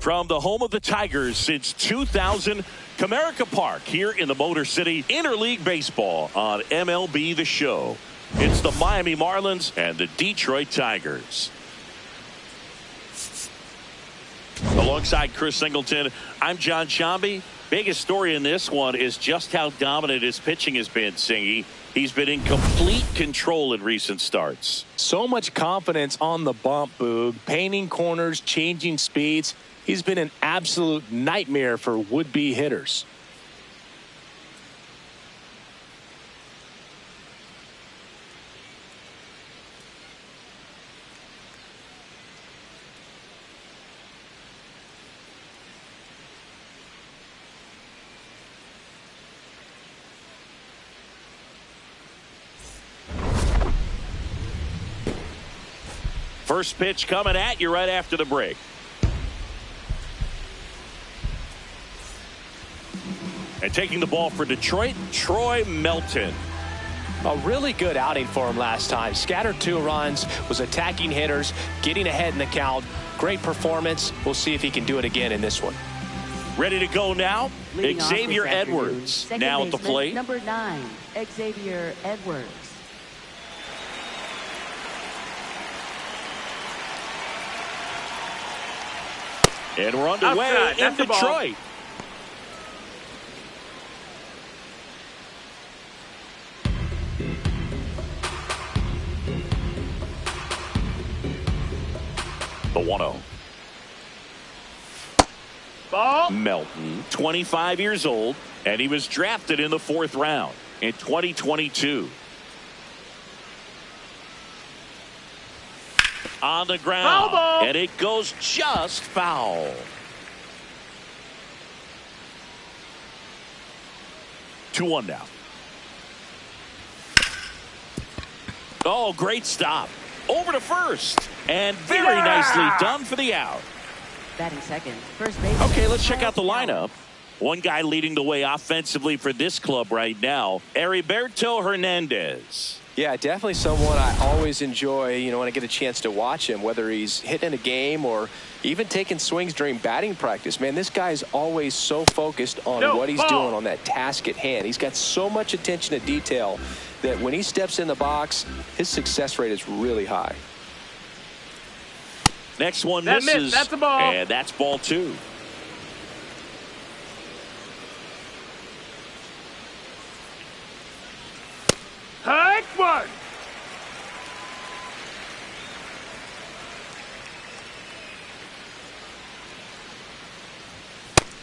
From the home of the Tigers since 2000, Comerica Park here in the Motor City, Interleague Baseball on MLB The Show. It's the Miami Marlins and the Detroit Tigers. Alongside Chris Singleton, I'm John Shambi. Biggest story in this one is just how dominant his pitching has been, Singy. He's been in complete control in recent starts. So much confidence on the bump, Boog. Painting corners, changing speeds. He's been an absolute nightmare for would-be hitters. First pitch coming at you right after the break. And taking the ball for Detroit, Troy Melton. A really good outing for him last time. Scattered 2 runs, was attacking hitters, getting ahead in the count. Great performance. We'll see if he can do it again in this one. Ready to go now? Leading Xavier Edwards now at the plate. Number 9, Xavier Edwards. And we're underway in Detroit. The 1-0. Ball. Melton, 25 years old, and he was drafted in the 4th round in 2022. On the ground, ball. and it goes just foul. Two one now. Oh, great stop. Over to first, and very nicely done for the out. Batting second, first base. Okay, let's check out the lineup. One guy leading the way offensively for this club right now, Heriberto Hernandez. Yeah, definitely someone I always enjoy, when I get a chance to watch him, whether he's hitting a game or even taking swings during batting practice. Man, this guy is always so focused on what he's doing on that task at hand. He's got so much attention to detail that when he steps in the box, his success rate is really high. Next one misses, that's a ball. And that's ball 2. Hike one.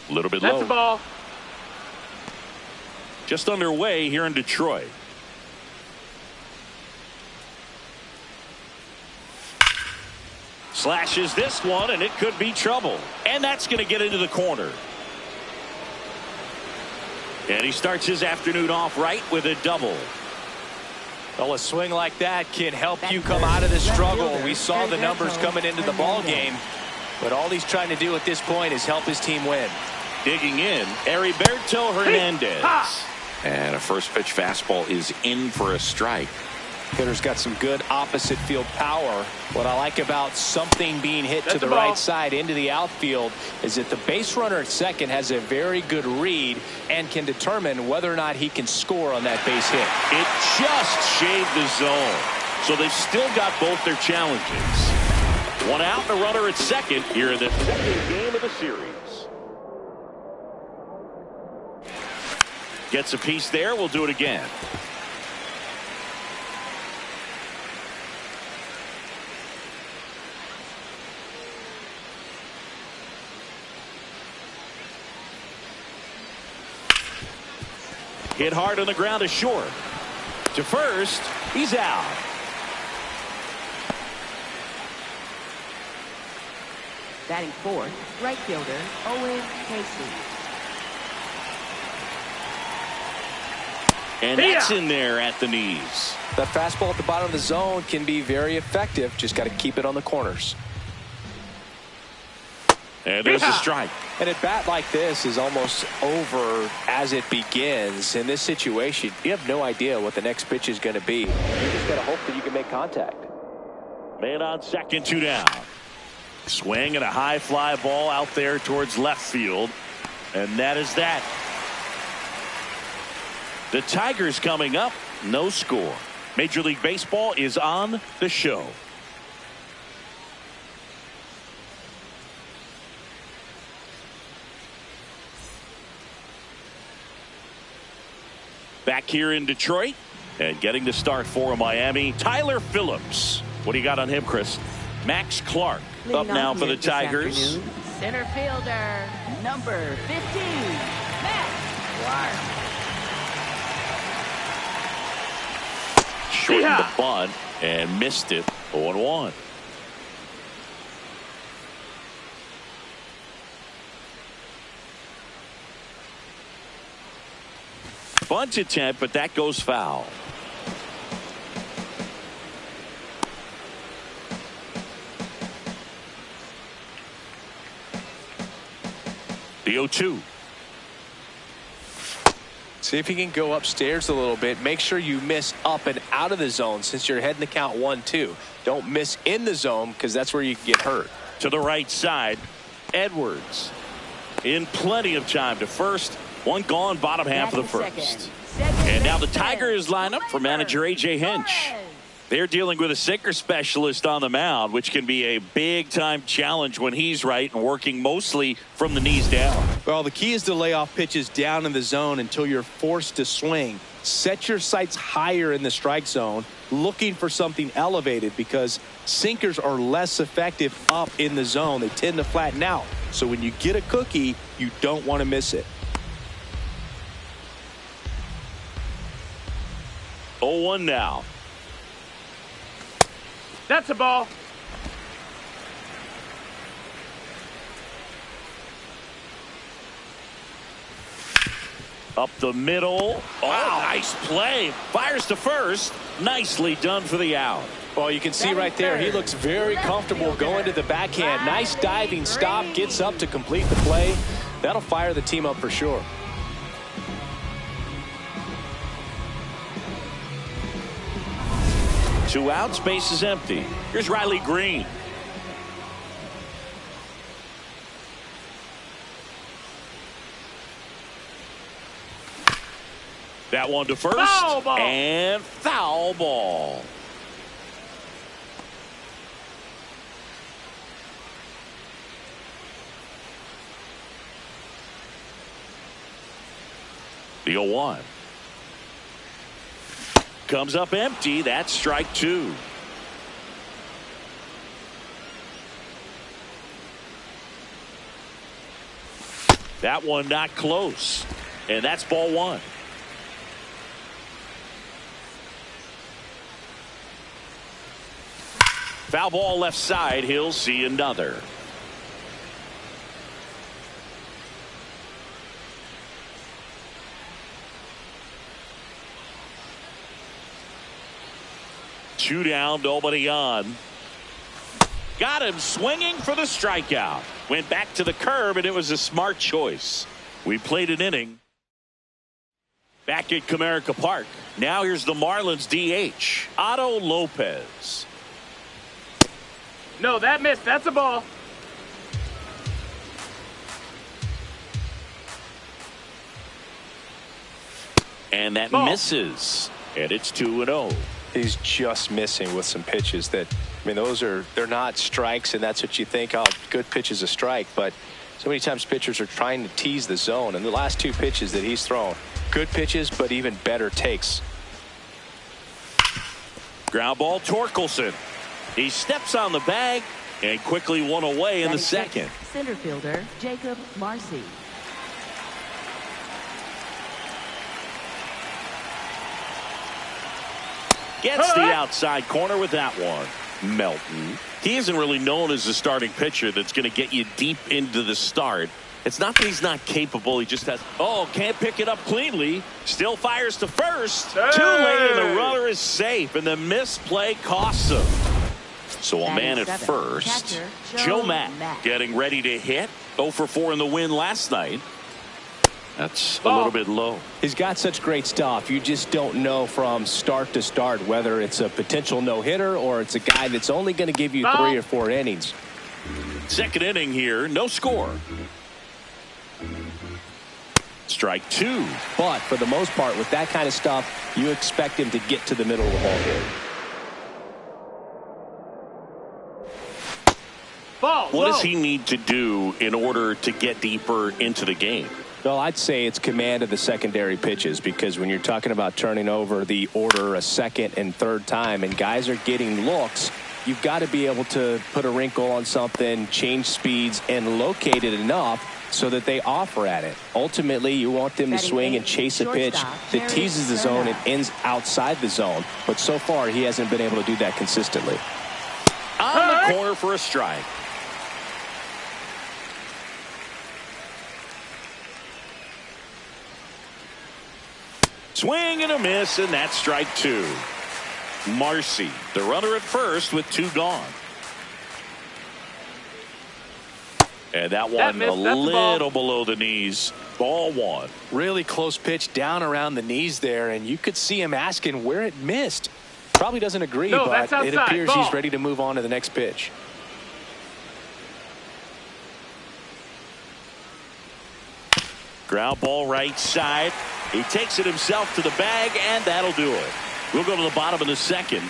A little bit That's low. a ball. Just underway here in Detroit. Slashes this one, and it could be trouble. And that's going to get into the corner. And he starts his afternoon off right with a double. Well, a swing like that can help you come out of the struggle. We saw the numbers coming into the ball game, but all he's trying to do at this point is help his team win. Digging in, Heriberto Hernandez. And a first pitch fastball is in for a strike. Hitter's got some good opposite field power. What I like about something being hit to the right side into the outfield is that the base runner at second has a very good read and can determine whether or not he can score on that base hit. It just shaved the zone. So they've still got both their challenges. One out and a runner at second here in the second game of the series. Gets a piece there. We'll do it again. Hit hard on the ground to short. To first, he's out. Batting 4th, right fielder Owen Casey. And that's in there at the knees. That fastball at the bottom of the zone can be very effective. Just got to keep it on the corners. And there's a strike. And a bat like this is almost over as it begins. In this situation, you have no idea what the next pitch is going to be. You just got to hope that you can make contact. Man on second, 2 down. Swing and a high fly ball out there towards left field. And that is that. The Tigers coming up, no score. Major League Baseball is on the show. Back here in Detroit and getting the start for Miami, Tyler Phillips. What do you got on him, Chris? Max Clark up now for the Tigers. Center fielder, number 15, Max Clark. Shortened the bunt and missed it. 0-1. Bunt attempt, but that goes foul. The 0-2. See if you can go upstairs a little bit. Make sure you miss up and out of the zone since you're heading the count 1-2. Don't miss in the zone because that's where you can get hurt. To the right side, Edwards in plenty of time to first. One gone, bottom half of the first. And now the Tigers line up for manager A.J. Hinch. They're dealing with a sinker specialist on the mound, which can be a big-time challenge when he's right and working mostly from the knees down. Well, the key is to lay off pitches down in the zone until you're forced to swing. Set your sights higher in the strike zone, looking for something elevated because sinkers are less effective up in the zone. They tend to flatten out. So when you get a cookie, you don't want to miss it. 0-1 now. That's a ball. Up the middle. Oh, nice play. Fires to first. Nicely done for the out. Well, you can see right there, he looks very comfortable going to the backhand. Nice diving stop, gets up to complete the play. That'll fire the team up for sure. Two outs, base is empty. Here's Riley Green. That one to first. Foul ball. And foul ball. The 0-1. Comes up empty. That's strike two. That one not close. And that's ball one. Foul ball left side. He'll see another. Two down, nobody on. Got him swinging for the strikeout. Went back to the curb, and it was a smart choice. We played an inning. Back at Comerica Park. Now here's the Marlins DH, Otto Lopez. No, that missed. That's a ball. And that ball. Misses. And it's 2-0. He's just missing with some pitches that, I mean, they're not strikes, and that's what you think, oh, good pitch is a strike. But so many times pitchers are trying to tease the zone, and the last two pitches that he's thrown, good pitches, but even better takes. Ground ball, Torkelson. He steps on the bag and quickly one away in the second. Center fielder, Jacob Marcy. Gets the outside corner with that one. Melton. He isn't really known as the starting pitcher that's going to get you deep into the start. It's not that he's not capable. He just has. Oh, can't pick it up cleanly. Still fires to first. Hey! Too late, and the runner is safe. And the misplay costs him. So a man at first. Catcher, Joe Mack getting ready to hit. 0 for 4 in the win last night. That's a little bit low. He's got such great stuff. You just don't know from start to start whether it's a potential no-hitter or it's a guy that's only going to give you 3 or 4 innings. Second inning here, no score. Strike two. But for the most part, with that kind of stuff, you expect him to get to the middle of the ball game. What does he need to do in order to get deeper into the game? Well, I'd say it's command of the secondary pitches, because when you're talking about turning over the order a second and third time and guys are getting looks, you've got to be able to put a wrinkle on something, change speeds, and locate it enough so that they offer at it. Ultimately, you want them to swing and chase a pitch that teases the zone and ends outside the zone. But so far, he hasn't been able to do that consistently. On the corner for a strike. Swing and a miss, and that's strike two. Marcy, the runner at first with two gone. And that one a little below the knees. Ball one. Really close pitch down around the knees there, and you could see him asking where it missed. Probably doesn't agree, but it appears he's ready to move on to the next pitch. Ground ball right side. He takes it himself to the bag, and that'll do it. We'll go to the bottom of the second.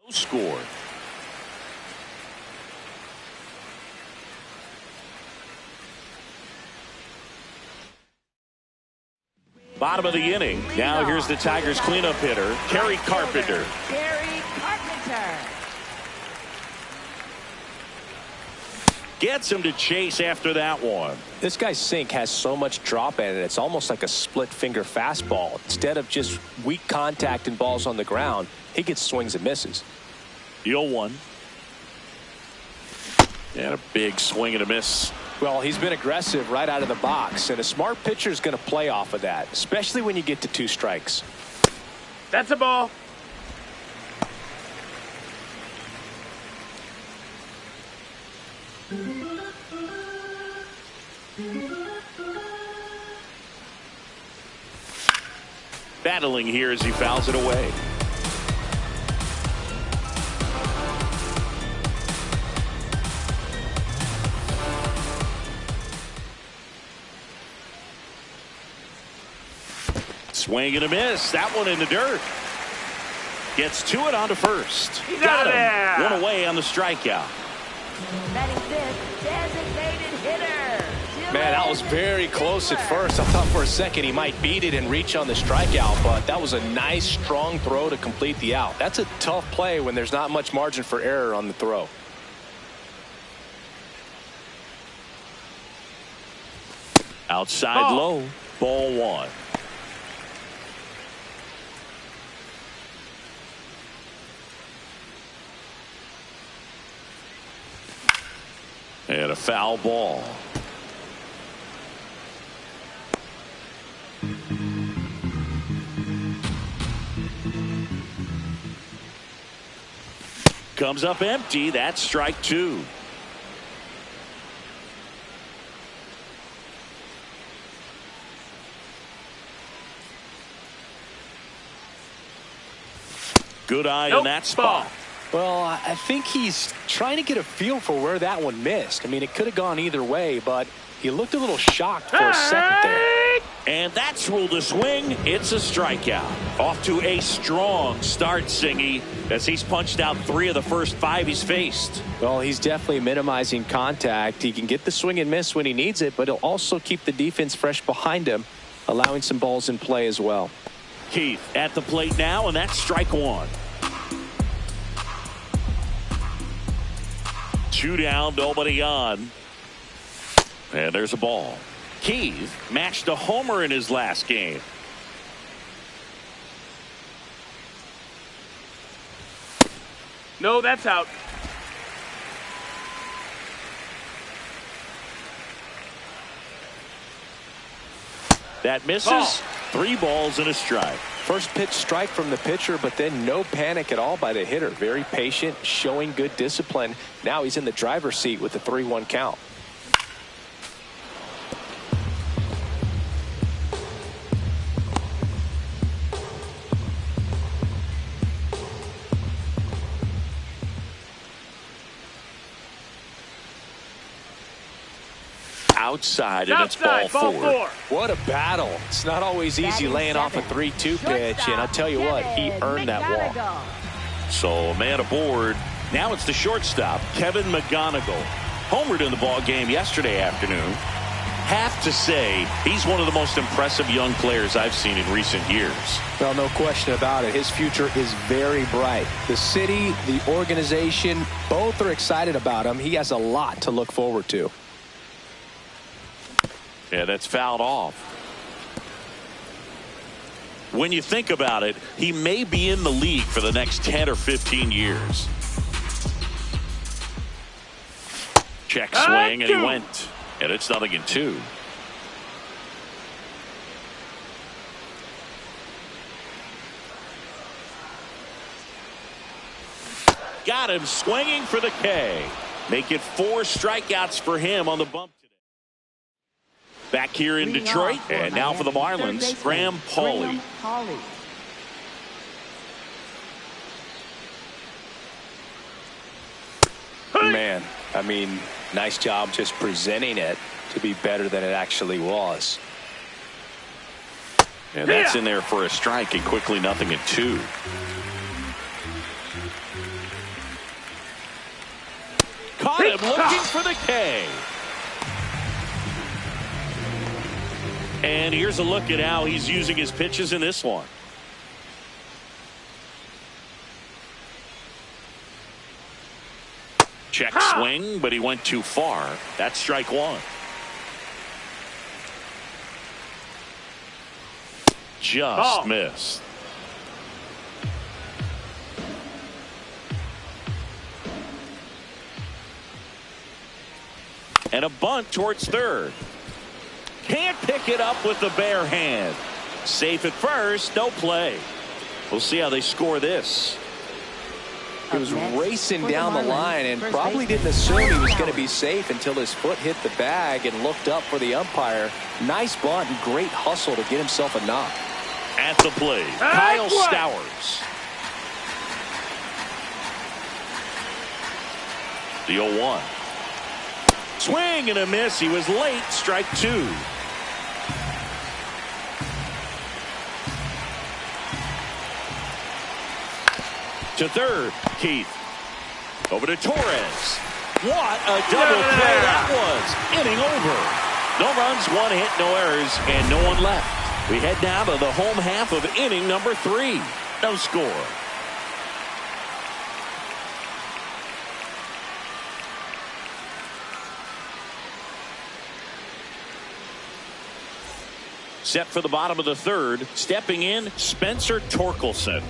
No score. Bottom of the inning. Now here's the Tigers cleanup hitter, Kerry Carpenter. Kerry Carpenter. Gets him to chase after that one. This guy's sink has so much drop in it, it's almost like a split finger fastball. Instead of just weak contact and balls on the ground, he gets swings and misses. 0-1. And a big swing and a miss. Well, he's been aggressive right out of the box, and a smart pitcher is going to play off of that, especially when you get to two strikes. That's a ball. Battling here as he fouls it away. Swing and a miss. That one in the dirt. Gets to it onto first. He's Got out of him. there. One away on the strikeout. Batting fifth, designated hitter. Man, that was very close at first. I thought for a second he might beat it and reach on the strikeout, but that was a nice, strong throw to complete the out. That's a tough play when there's not much margin for error on the throw. Outside low. Ball one. And a foul ball. Comes up empty. That's strike two. Good eye on that spot. Well, I think he's trying to get a feel for where that one missed. I mean, it could have gone either way, but He looked a little shocked for a second there. And that's ruled a swing. It's a strikeout. Off to a strong start, Singy, as he's punched out 3 of the first 5 he's faced. Well, he's definitely minimizing contact. He can get the swing and miss when he needs it, but he'll also keep the defense fresh behind him, allowing some balls in play as well. Keith at the plate now, and that's strike 1. 2 down, nobody on. And there's a ball. Keith matched a homer in his last game. No, that's out. That misses. Ball. 3 balls and a strike. First pitch strike from the pitcher, but then no panic at all by the hitter. Very patient, showing good discipline. Now he's in the driver's seat with the 3-1 count. Outside, and it's ball 4. What a battle. It's not always easy laying off a 3-2 pitch, and I'll tell you what, he earned that walk. So a man aboard. Now it's the shortstop, Kevin McGonigal. Homered in the ball game yesterday afternoon. Have to say, he's one of the most impressive young players I've seen in recent years. Well, no question about it. His future is very bright. The city, the organization, both are excited about him. He has a lot to look forward to. Yeah, that's fouled off. When you think about it, he may be in the league for the next 10 or 15 years. Check swing, and he went. And it's 0-2. Got him swinging for the K. Make it 4 strikeouts for him on the bump today. Back here in Detroit, and now for the Marlins, Graham Pauley. Man, I mean, nice job just presenting it to be better than it actually was. And that's in there for a strike, and quickly 0-2. Caught him looking for the K. And here's a look at how he's using his pitches in this one. Check swing, but he went too far. That's strike 1. Just missed. And a bunt towards third. Can't pick it up with the bare hand. Safe at first, no play. We'll see how they score this. He was racing down the line and probably didn't assume he was going to be safe until his foot hit the bag and looked up for the umpire. Nice bunt and great hustle to get himself a knock. At the plate, Kyle Stowers. The 0-1. Swing and a miss. He was late. Strike 2. To third, Keith. Over to Torres. What a double play that was. Inning over. No runs, 1 hit, no errors, and no one left. We head now to the home half of inning number 3. No score. Set for the bottom of the third. Stepping in, Spencer Torkelson.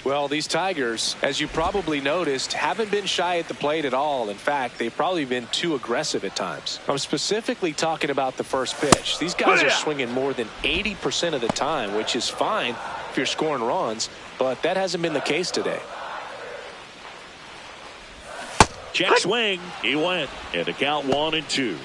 Well, these Tigers, as you probably noticed, haven't been shy at the plate at all. In fact, they've probably been too aggressive at times. I'm specifically talking about the first pitch. These guys are swinging more than 80% of the time, which is fine if you're scoring runs, but that hasn't been the case today. Check swing. He went. And the count 1-2.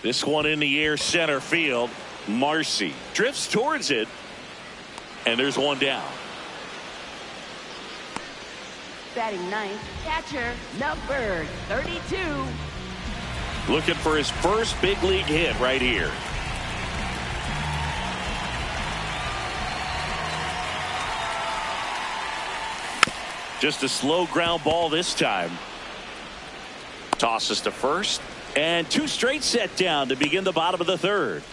This one in the air center field. Marcy drifts towards it. And there's one down. Batting ninth, catcher number 32. Looking for his first big league hit right here. Just a slow ground ball this time. Tosses to first. And two straight set down to begin the bottom of the third.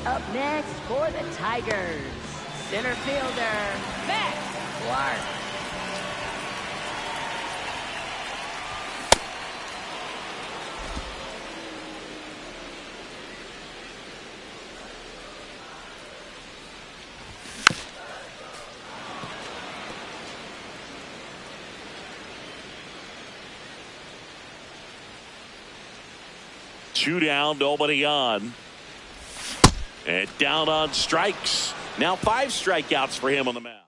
Up next for the Tigers, center fielder Matt Clark. Two down, nobody on. And down on strikes. Now 5 strikeouts for him on the mound.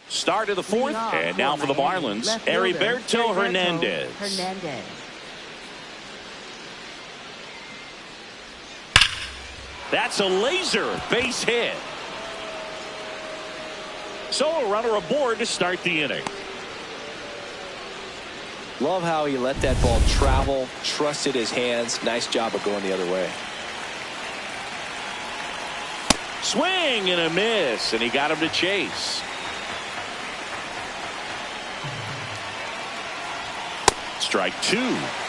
Start of the fourth. And now for the Marlins, Heriberto Hernandez. That's a laser base hit. So a runner aboard to start the inning. Love how he let that ball travel, trusted his hands. Nice job of going the other way. Swing and a miss, and he got him to chase. Strike 2.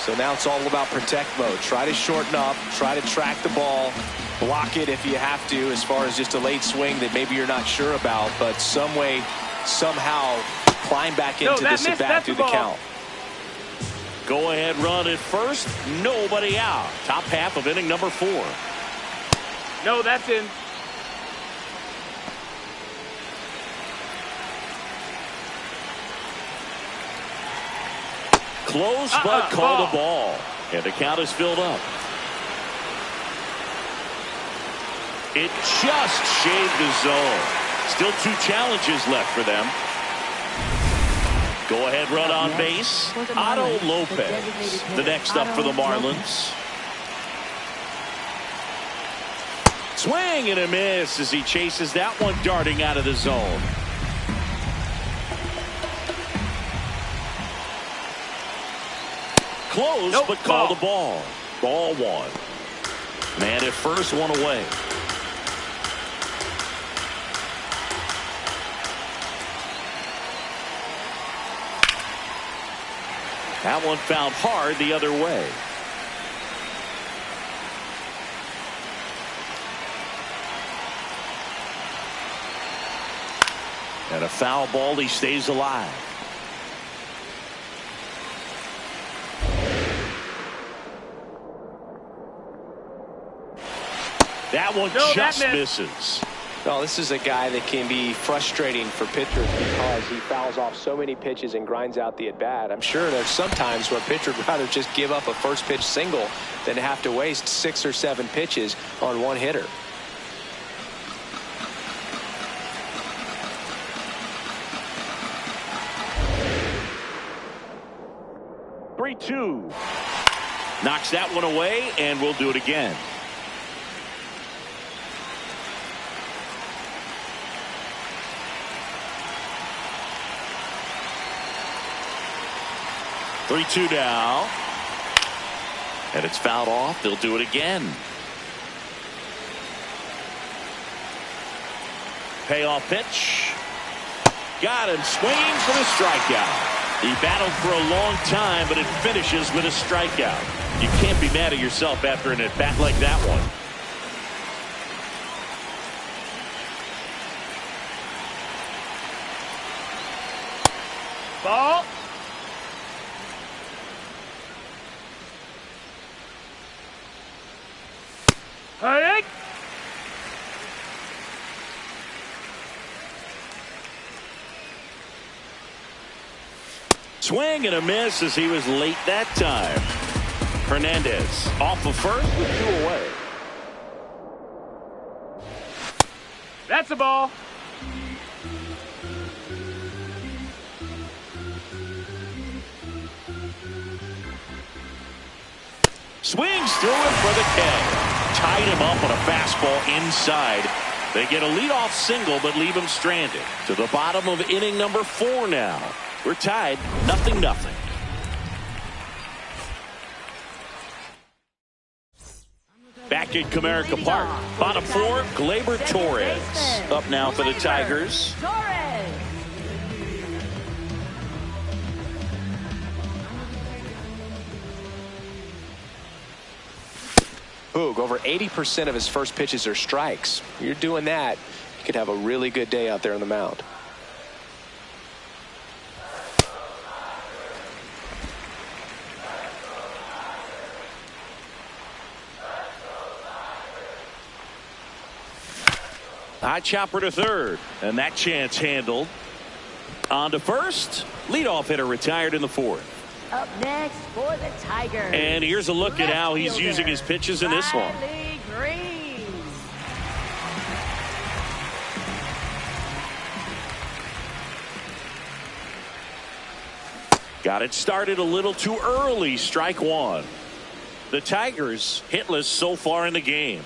So now it's all about protect mode. Try to shorten up, try to track the ball, block it if you have to, as far as just a late swing that maybe you're not sure about, but some way, somehow climb back into this at bat through the count. Go ahead run at first. Nobody out. Top half of inning number 4. No, that's in. Close, but called a ball. And the count is filled up. It just shaved the zone. Still 2 challenges left for them. Go ahead run on base. Otto Lopez, the next up for the Marlins. Swing and a miss as he chases that one darting out of the zone. Close, but called a ball. Ball 1. Man at first, 1 away. That one found hard the other way. And a foul ball, he stays alive. That one just misses. Well, this is a guy that can be frustrating for pitchers because he fouls off so many pitches and grinds out the at-bat. I'm sure there's some times where a pitcher would rather just give up a first pitch single than to have to waste 6 or 7 pitches on one hitter. Two. Knocks that one away, and we'll do it again. Three-two now. And it's fouled off. They'll do it again. Payoff pitch. Got him swinging for the strikeout. He battled for a long time, but it finishes with a strikeout. You can't be mad at yourself after an at-bat like that one. Ball. Hey. Swing and a miss as he was late that time. Hernandez off of first with 2 away. That's a ball. Swings through it for the K. Tied him up on a fastball inside. They get a leadoff single but leave him stranded. To the bottom of inning number 4 now. We're tied 0-0. Back at Comerica Park. Bottom 4, Gleyber Torres. Up now for the Tigers. Boog, over 80% of his first pitches are strikes. You're doing that, you could have a really good day out there on the mound. High chopper to third, and that chance handled. On to first. Leadoff hitter retired in the 4th. Up next for the Tigers. And here's a look at how he's using his pitches in this one. Riley Green. Got it started a little too early. Strike 1. The Tigers hitless so far in the game.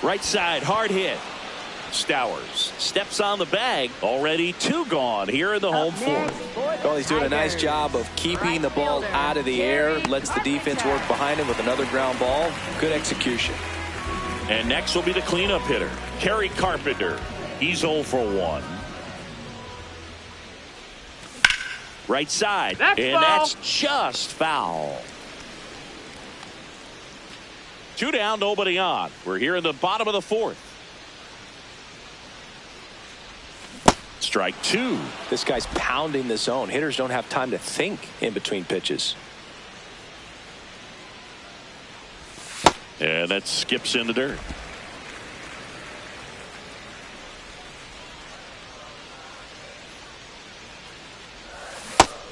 Right side, hard hit. Stowers steps on the bag. Already 2 gone here in the home 4th. Well, he's doing a nice job of keeping the ball out of the air. Lets the defense work behind him with another ground ball. Good execution. And next will be the cleanup hitter, Kerry Carpenter. He's 0 for 1. Right side. That's just foul. 2 down, nobody on. We're here in the bottom of the 4th. Strike 2. This guy's pounding the zone. Hitters don't have time to think in between pitches. And that skips in the dirt.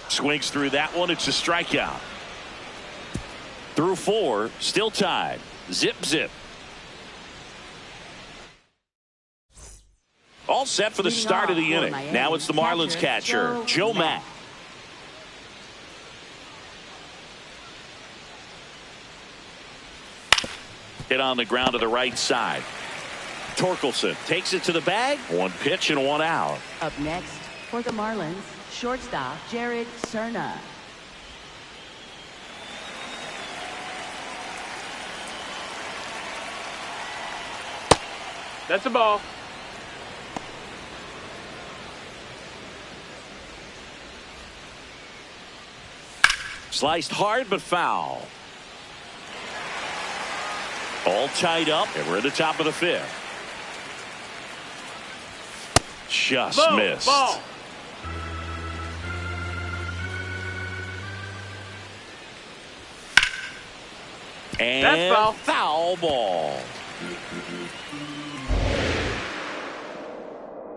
Swings through that one. It's a strikeout. Through 4, still tied. Zip, zip. All set for the start of the inning. Now it's the Marlins catcher, Joe Mack. Hit on the ground to the right side. Torkelson takes it to the bag. 1 pitch and 1 out. Up next for the Marlins, shortstop Jared Cerna. That's a ball. Sliced hard but foul. All tied up, and we're at the top of the 5th. Just missed. Ball. And that's foul. Foul ball.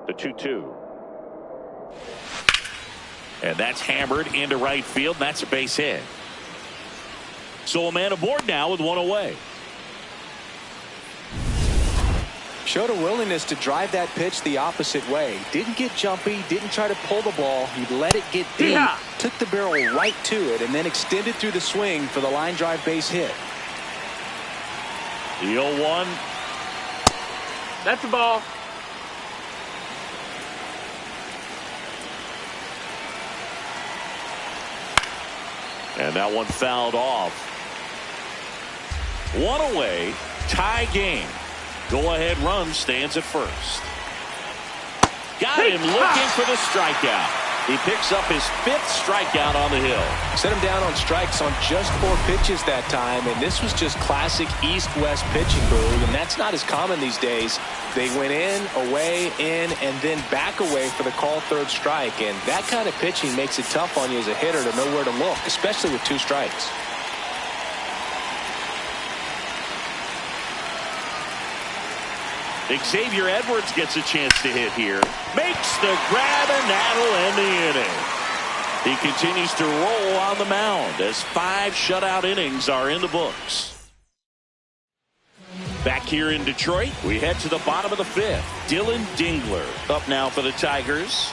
The 2-2. And that's hammered into right field. That's a base hit. So a man aboard now with 1 away. Showed a willingness to drive that pitch the opposite way. Didn't get jumpy, didn't try to pull the ball. He let it get deep, took the barrel right to it, and then extended through the swing for the line drive base hit. The 0-1. That's a ball. And that one fouled off. 1 away, tie game. Go-ahead run stands at first. Got him looking for the strikeout. He picks up his 5th strikeout on the hill. Set him down on strikes on just 4 pitches that time, and this was just classic East-West pitching, Boog, and that's not as common these days. They went in, away, in, and then back away for the called 3rd strike, and that kind of pitching makes it tough on you as a hitter to know where to look, especially with 2 strikes. Xavier Edwards gets a chance to hit here. Makes the grab, and that'll end the inning. He continues to roll on the mound as 5 shutout innings are in the books. Back here in Detroit, we head to the bottom of the fifth. Dylan Dingler up now for the Tigers.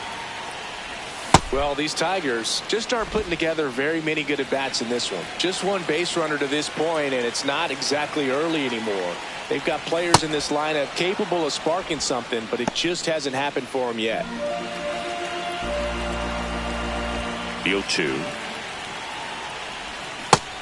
Well, these Tigers just aren't putting together very many good at-bats in this one. Just one base runner to this point, and it's not exactly early anymore. They've got players in this lineup capable of sparking something, but it just hasn't happened for them yet. The 0-2.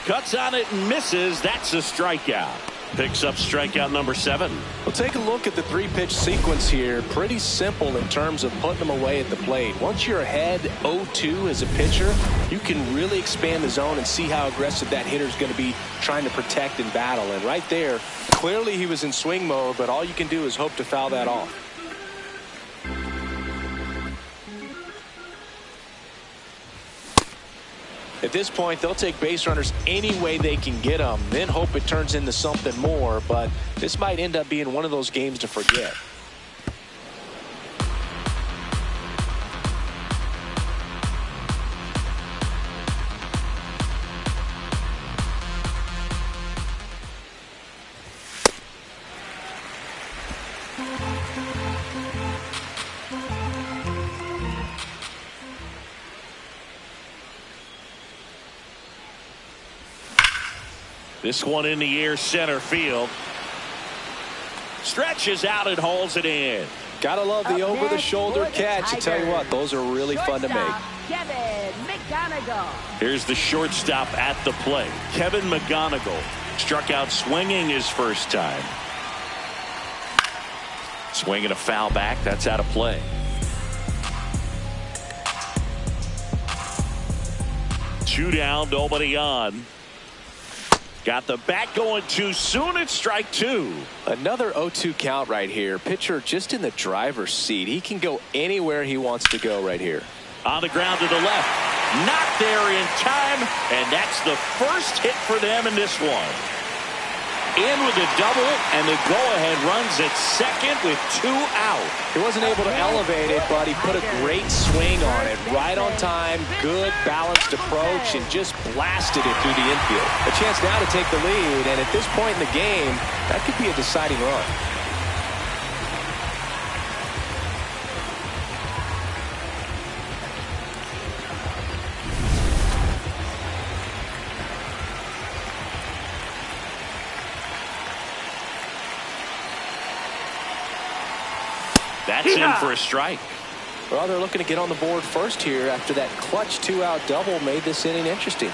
Cuts on it and misses. That's a strikeout. Picks up strikeout number 7. Well, take a look at the 3-pitch sequence here. Pretty simple in terms of putting them away at the plate. Once you're ahead 0-2 as a pitcher, you can really expand the zone and see how aggressive that hitter is going to be trying to protect and battle. And right there, clearly he was in swing mode, but all you can do is hope to foul that off. At this point, they'll take base runners any way they can get them, then hope it turns into something more. But this might end up being one of those games to forget. This one in the air, center field. Stretches out and hauls it in. Gotta love the over-the-shoulder catch. I tell you what, those are really fun to make. Kevin McGonigal. Here's the shortstop at the plate. Kevin McGonigal struck out swinging his first time. Swinging a foul back. That's out of play. Two down, nobody on. Got the bat going too soon. It's strike 2. Another 0-2 count right here. Pitcher just in the driver's seat. He can go anywhere he wants to go right here. On the ground to the left. Not there in time. And that's the first hit for them in this one. In with a double, and the go-ahead runs at second with 2 out. He wasn't able to elevate it, but he put a great swing on it. Right on time, good balanced approach, and just blasted it through the infield. A chance now to take the lead, and at this point in the game, that could be a deciding run. That's in for a strike. Well, they're looking to get on the board first here after that clutch 2-out double made this inning interesting.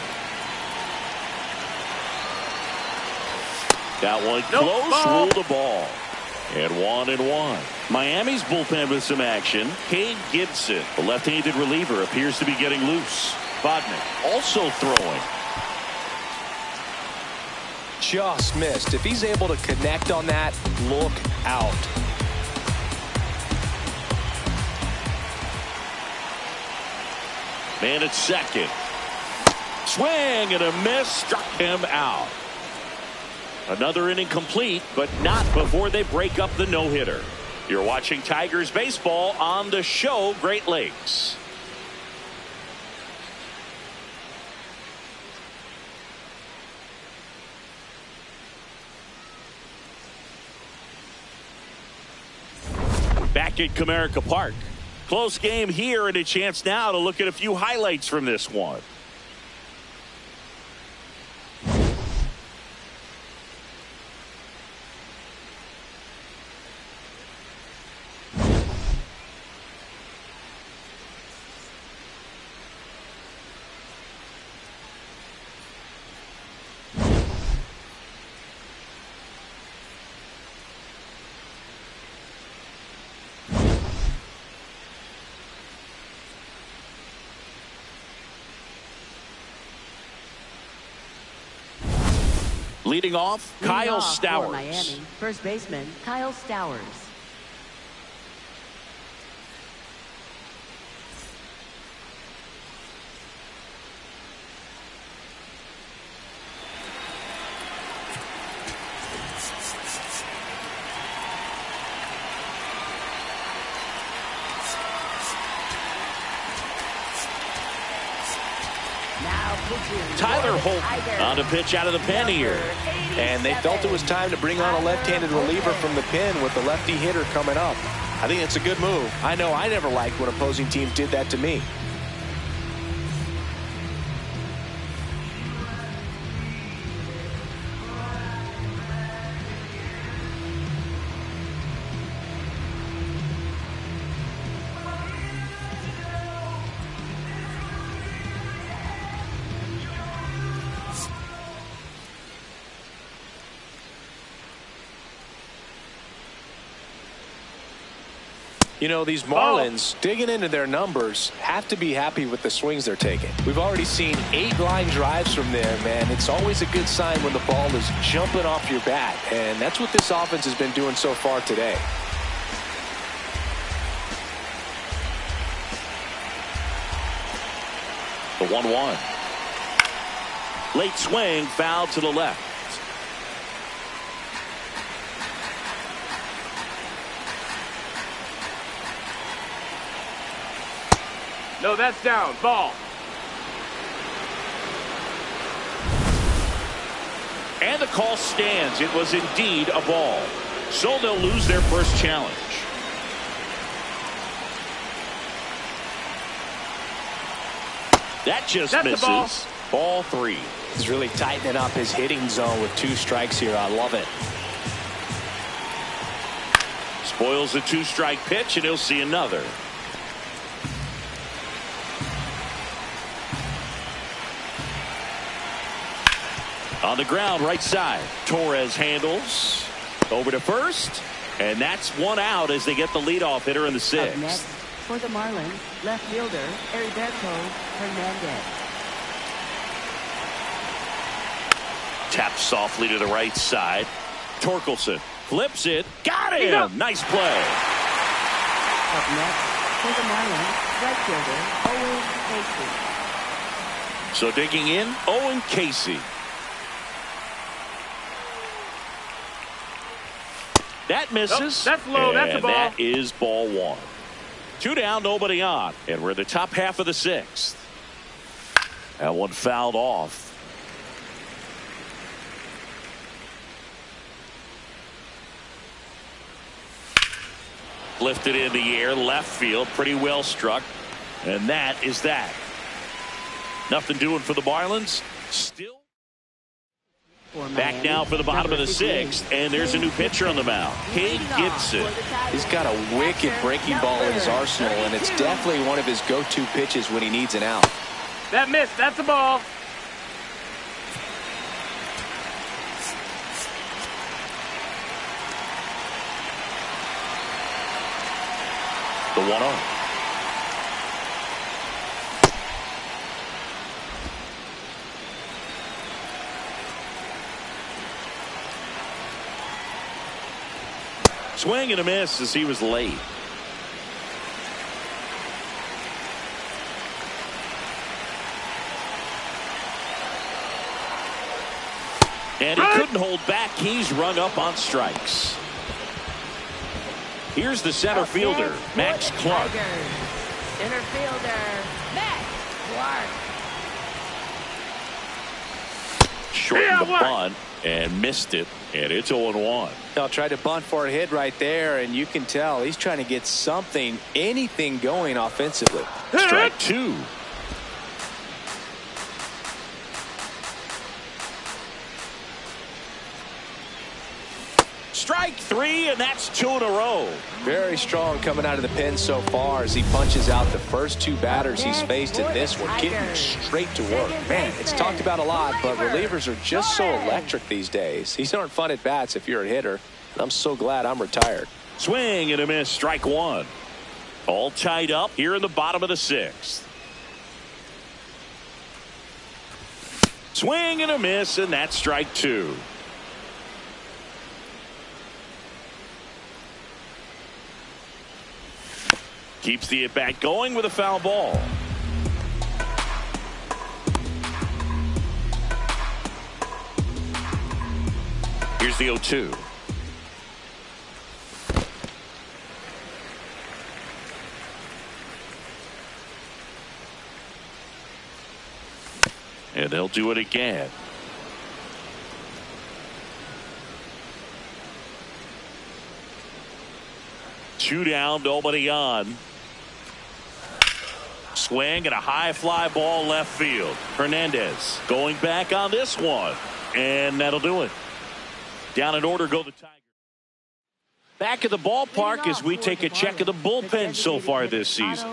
That one close, ruled the ball. And 1-1. Miami's bullpen with some action. Cade Gibson, the left-handed reliever, appears to be getting loose. Bodman also throwing. Just missed. If he's able to connect on that, look out. Man at second. Swing and a miss, struck him out. Another inning complete, but not before they break up the no-hitter. You're watching Tigers baseball on the show Great Lakes. Back at Comerica Park. Close game here, and a chance now to look at a few highlights from this one. Leading off, Kyle Stowers. For Miami, first baseman Kyle Stowers. Now Tyler Holt on the pitch out of the pen here. And they felt it was time to bring on a left-handed reliever from the pen with the lefty hitter coming up. I think it's a good move. I know I never liked when opposing teams did that to me. You know, these Marlins, digging into their numbers, have to be happy with the swings they're taking. We've already seen 8 line drives from there, man. It's always a good sign when the ball is jumping off your bat, and that's what this offense has been doing so far today. The 1-1. Late swing, foul to the left. No, that's down. Ball. And the call stands. It was indeed a ball. So they'll lose their first challenge. That just That's misses. Ball 3. He's really tightening up his hitting zone with 2 strikes here. I love it. Spoils the 2-strike pitch, and he'll see another. On the ground, right side. Torres handles. Over to first. And that's 1 out as they get the leadoff hitter in the 6th. Up next, for the Marlins, left fielder, Heriberto Hernandez. Taps softly to the right side. Torkelson flips it. Got him! Nice play. Up next, for the Marlins, right fielder, Owen Casey. So digging in, Owen Casey. That misses. Nope, that's low. That's a ball. That is ball 1. 2 down, nobody on. And we're in the top half of the 6th. That one fouled off. Lifted in the air, left field, pretty well struck. And that is that. Nothing doing for the Marlins. Still. Back now for the bottom of the 6th, and there's a new pitcher on the mound, Cade Gibson. He's got a wicked breaking ball in his arsenal, and it's definitely one of his go-to pitches when he needs an out. That missed. That's a ball. The 1-0. Swing and a miss as he was late. And he couldn't hold back. He's rung up on strikes. Here's the center fielder, Max Clark. Center fielder, Max Clark. Shortened the bunt and missed it, and it's 0-1. Now tried to bunt for a hit right there, and you can tell he's trying to get something, anything going offensively. Strike 2. Strike 3, and that's 2 in a row. Very strong coming out of the pen so far as he punches out the first 2 batters he's faced in this one, getting straight to work. Man, it's talked about a lot, but relievers are just so electric these days. These aren't fun at bats if you're a hitter, and I'm so glad I'm retired. Swing and a miss, strike 1. All tied up here in the bottom of the 6th. Swing and a miss, and that's strike 2. Keeps the at-bat going with a foul ball. Here's the 0-2. And they'll do it again. Two down, nobody on. Swing and a high fly ball left field. Hernandez going back on this one. And that'll do it. Down in order go the Tigers. Back at the ballpark as we take a check of the bullpen so far this season.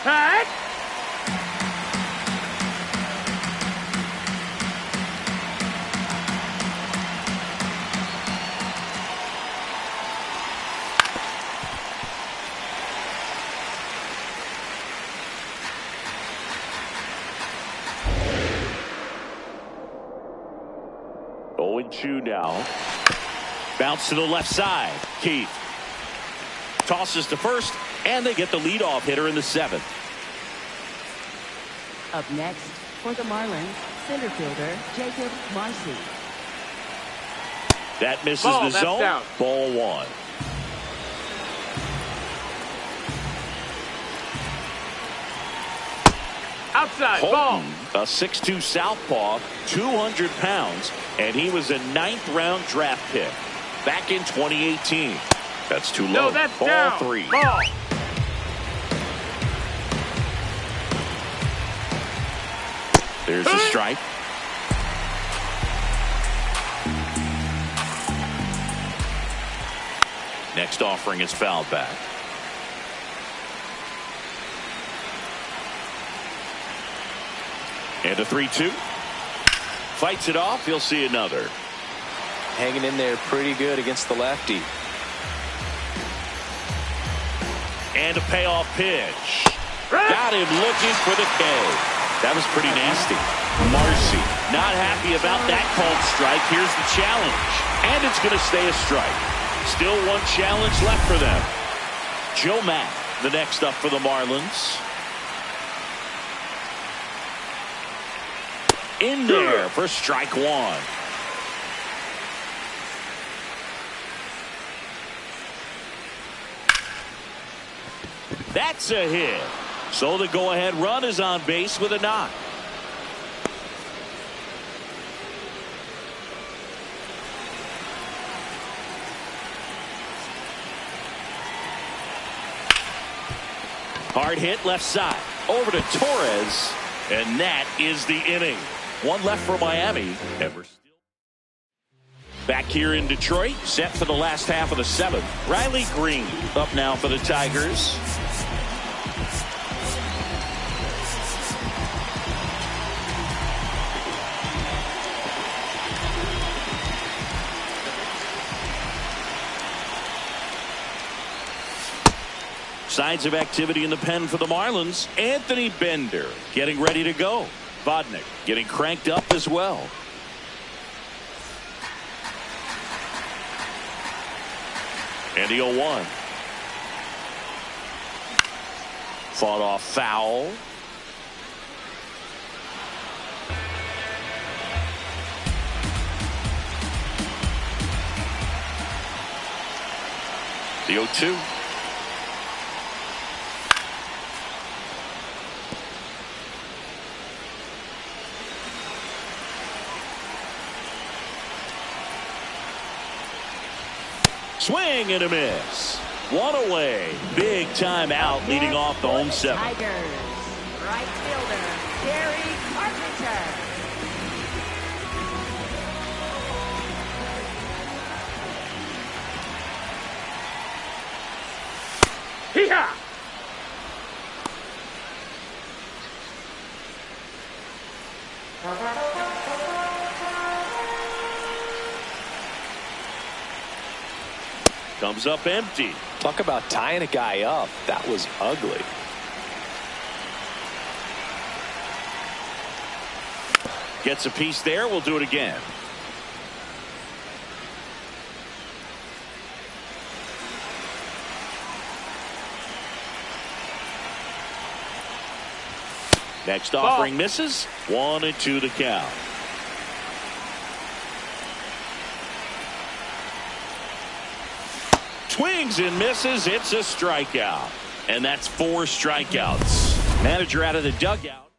Hey! Owen Chu now. Bounce to the left side. Keith tosses to first, and they get the leadoff hitter in the 7th. Up next for the Marlins, center fielder Jacob Marcy. That misses Ball, the that's zone. down. Ball 1. Outside, ball. Holton, a 6'2 southpaw, 200 pounds, and he was a 9th-round draft pick back in 2018. That's too low. No, that's Ball down. 3. Ball. There's the strike. Next offering is fouled back. And a 3-2. Fights it off. He'll see another. Hanging in there pretty good against the lefty. And a payoff pitch. Got him looking for the K. That was pretty nasty. Marcy not happy about that called strike. Here's the challenge. And it's going to stay a strike. Still one challenge left for them. Joe Mack, the next up for the Marlins. In there for strike 1. That's a hit. So the go-ahead run is on base with a knock. Hard hit left side. Over to Torres. And that is the inning. One left for Miami. And we're still back here in Detroit. Set for the last half of the 7th. Riley Green up now for the Tigers. Signs of activity in the pen for the Marlins. Anthony Bender getting ready to go. Vodnik getting cranked up as well. And the 0-1. Fought off foul. The 0-2. Swing and a miss. One away. Big time out leading off the home 7th. Tigers, right fielder Gary Carpenter. Hee-haw! Comes up empty. Talk about tying a guy up. That was ugly. Gets a piece there. We'll do it again. Next offering misses. 1-2 the count. Swings and misses. It's a strikeout. And that's 4 strikeouts. Manager out of the dugout.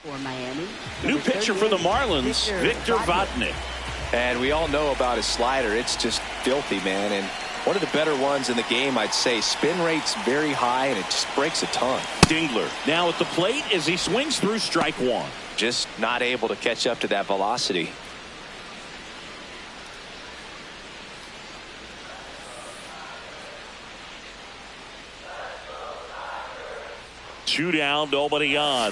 For Miami. New pitcher for the Marlins, Victor Vodnik. And we all know about his slider. It's just filthy, man. And one of the better ones in the game, I'd say. Spin rate's very high, and it just breaks a ton. Dingler now at the plate as he swings through strike 1. Just not able to catch up to that velocity. Two down, nobody on.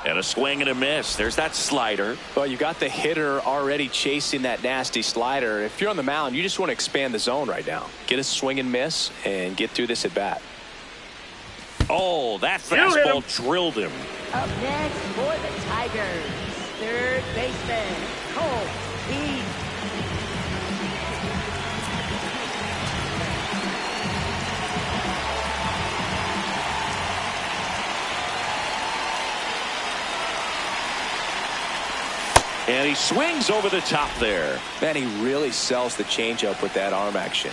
And a swing and a miss. There's that slider. Well, you got the hitter already chasing that nasty slider. If you're on the mound, you just want to expand the zone right now. Get a swing and miss and get through this at bat. Oh, that fastball drilled him. Up next for the Tigers, third baseman, Cole Heath. And he swings over the top there. Man, he really sells the changeup with that arm action.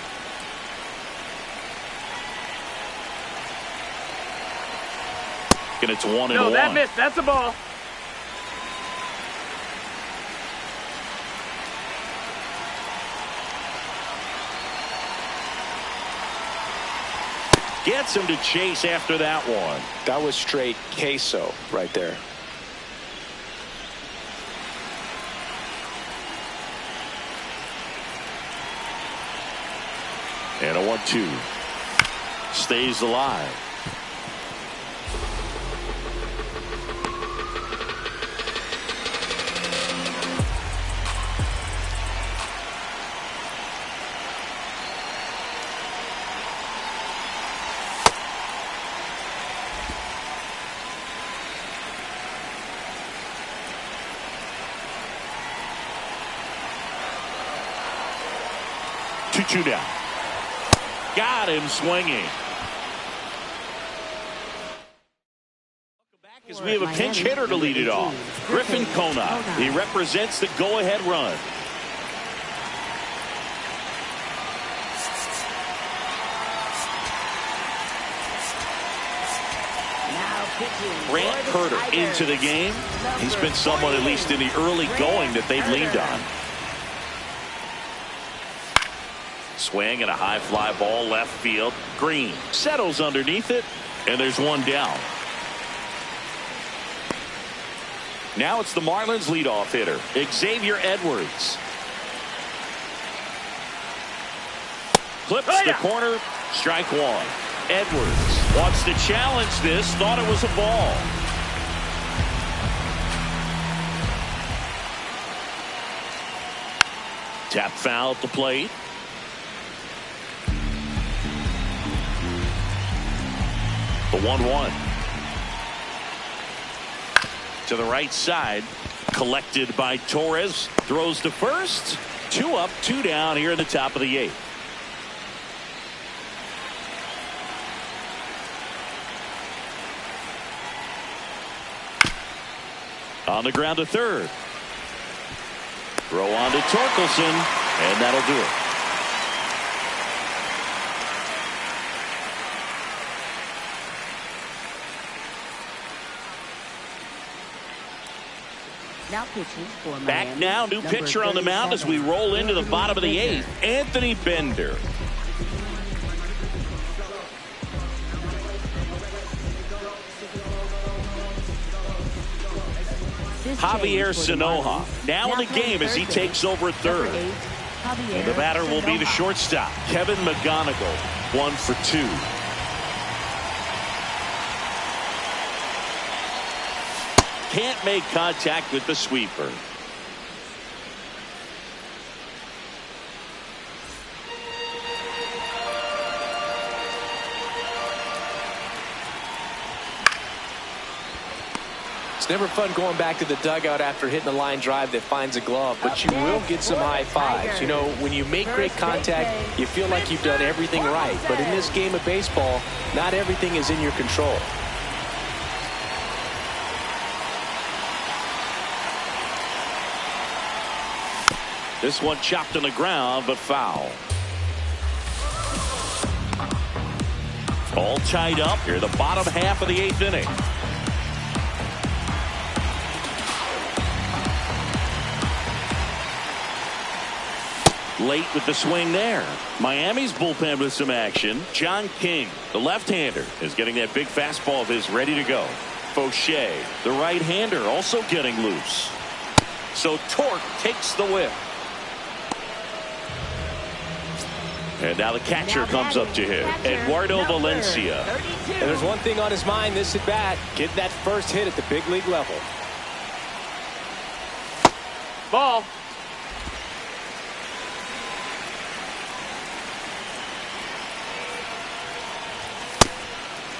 And it's 1-1. No, that missed. That's a ball. Gets him to chase after that one. That was straight queso right there. And a 1-2. Stays alive. Two down. Got him swinging. Back as we have a pinch hitter to lead it off. Griffin Conine. He represents the go-ahead run. Grant Curter into the game. He's been someone, at least in the early going, that they've leaned on. Swing and a high fly ball left field. Green settles underneath it, and there's one down. Now it's the Marlins leadoff hitter, Xavier Edwards. Clips the corner, strike 1. Edwards wants to challenge this, thought it was a ball. Tap foul at the plate. The 1-1. To the right side. Collected by Torres. Throws to first. 2 up, 2 down here in the top of the 8th. On the ground to third. Throw on to Torkelson. And that'll do it. Now pitching for Miami. Back now, new pitcher on the mound as we roll into the bottom of the 8th. Anthony Bender. Javier Sanoja now in the game as he takes over third. And the batter will be the shortstop, Kevin McGonigal, 1 for 2. Can't make contact with the sweeper. It's never fun going back to the dugout after hitting a line drive that finds a glove, but you will get some high fives. You know, when you make great contact, you feel like you've done everything right. But in this game of baseball, not everything is in your control. This one chopped on the ground, but foul. All tied up here, the bottom half of the 8th inning. Late with the swing there. Miami's bullpen with some action. John King, the left-hander, is getting that big fastball of his ready to go. Fauché, the right-hander, also getting loose. So Torque takes the whip. And now the catcher comes up to him, Eduardo Valencia. 32. And there's one thing on his mind this at bat, getting that first hit at the big league level. Ball.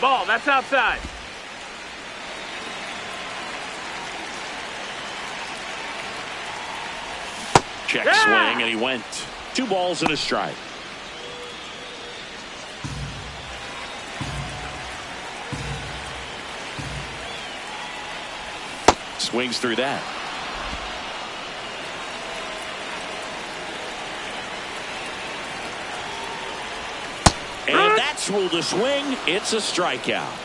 Ball, that's outside. Check swing, and he went. 2 balls and a strike. Swings through that. And that's ruled a swing. It's a strikeout.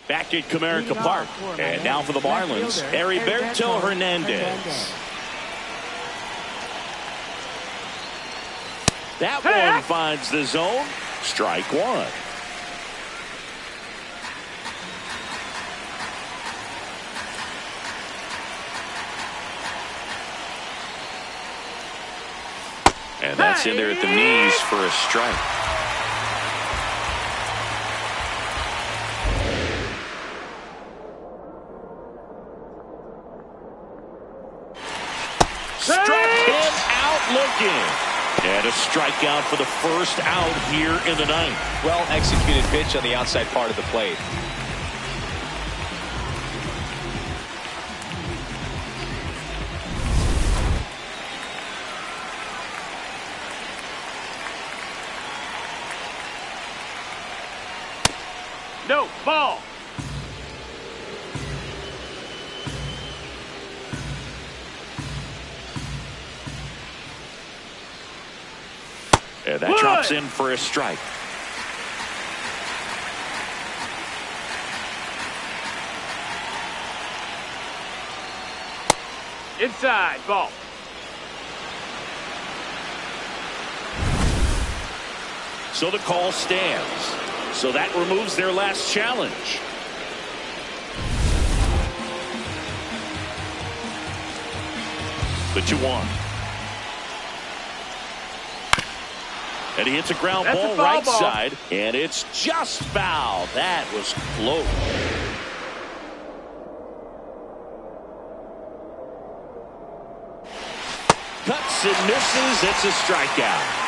Back at Comerica Park. And now for the Marlins, Heriberto Hernandez. That one finds the zone. Strike one. And that's in there at the knees for a strike. Struck him out looking. And a strikeout for the first out here in the ninth. Well executed pitch on the outside part of the plate. No, ball. And that drops in for a strike. Inside, ball. So the call stands. So that removes their last challenge. The 2-1. And he hits a ground ball right side, and it's just foul. That was close. Cuts and misses. It's a strikeout.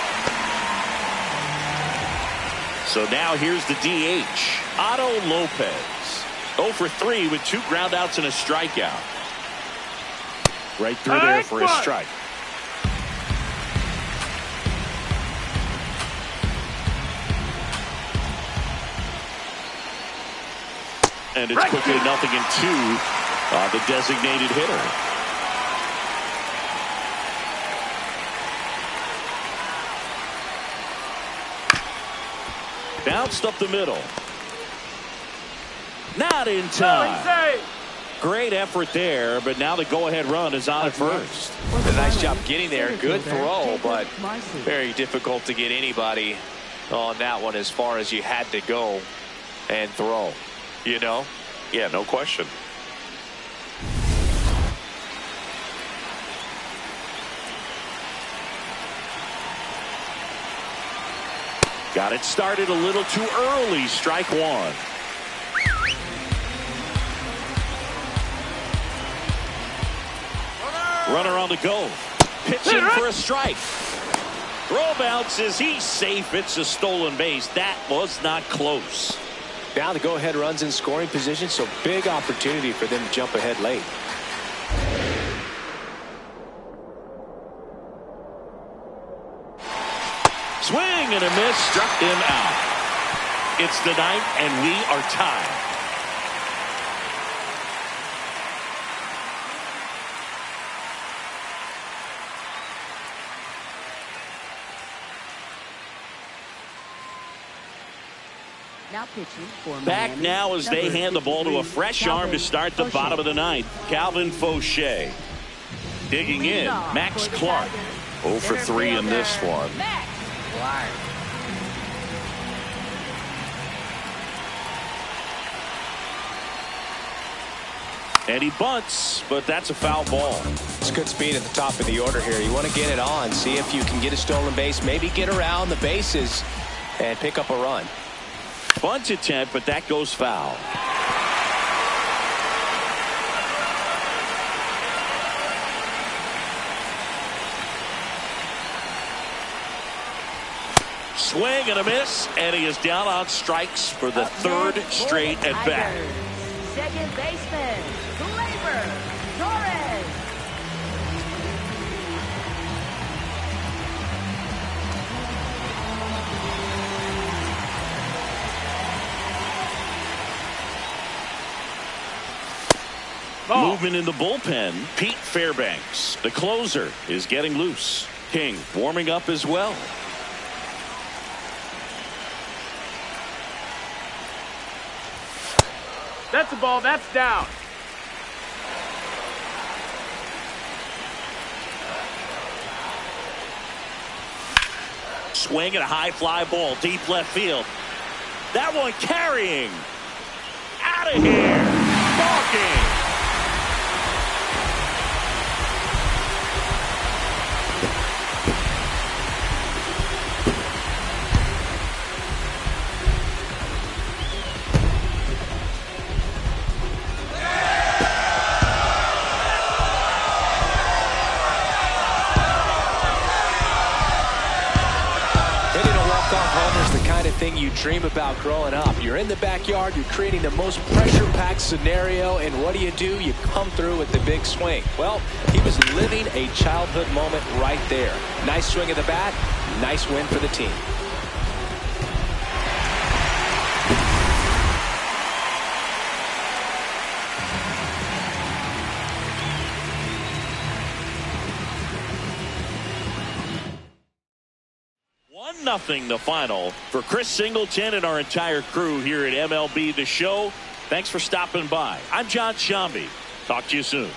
So now here's the DH, Otto Lopez. 0 for 3 with 2 groundouts and a strikeout. Right through there for a strike. And it's quickly 0-2 on the designated hitter. Bounced up the middle. Not in time. Great effort there, but now the go-ahead run is on at first. A nice job getting there. Good throw, but very difficult to get anybody on that one as far as you had to go and throw. You know? Yeah, no question. Got it started a little too early. Strike one. Runner on the go. Pitching for a strike. Throw bounces. He's safe. It's a stolen base. That was not close. Now the go-ahead runs in scoring position, so big opportunity for them to jump ahead late. Swing and a miss. Struck him out. It's the ninth, and we are tied. Now pitching for Back Miami, now as they number hand the ball to a 53, fresh arm to Calvin start the Fauché. bottom of the ninth. Calvin Fauché. Digging in, Leadoff Max for the Clark. Tigers. 0 for 3 in this Center one. fielder, Max Clark. And he bunts, but that's a foul ball. It's good speed at the top of the order here. You want to get it on, see if you can get a stolen base, maybe get around the bases and pick up a run. Bunt attempt, but that goes foul. Swing and a miss, and he is down on strikes for the third Next for straight the at bat. Tigers, second baseman, Gleyber Torres. Ball. Movement in the bullpen. Pete Fairbanks, the closer, is getting loose. King warming up as well. That's a ball. That's down. Swing and a high fly ball deep left field. That one carrying. Out of here. Ball game. Hitting a walk-off homer is the kind of thing you dream about growing up. You're in the backyard, you're creating the most pressure-packed scenario, and what do? You come through with the big swing. Well, he was living a childhood moment right there. Nice swing of the bat, nice win for the team. Nothing the final for Chris Singleton and our entire crew here at MLB The Show. Thanks for stopping by. I'm John Sciambi. Talk to you soon.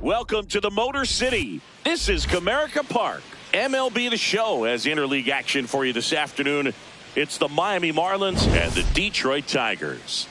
Welcome to the Motor City. This is Comerica Park. MLB The Show has interleague action for you this afternoon. It's the Miami Marlins and the Detroit Tigers.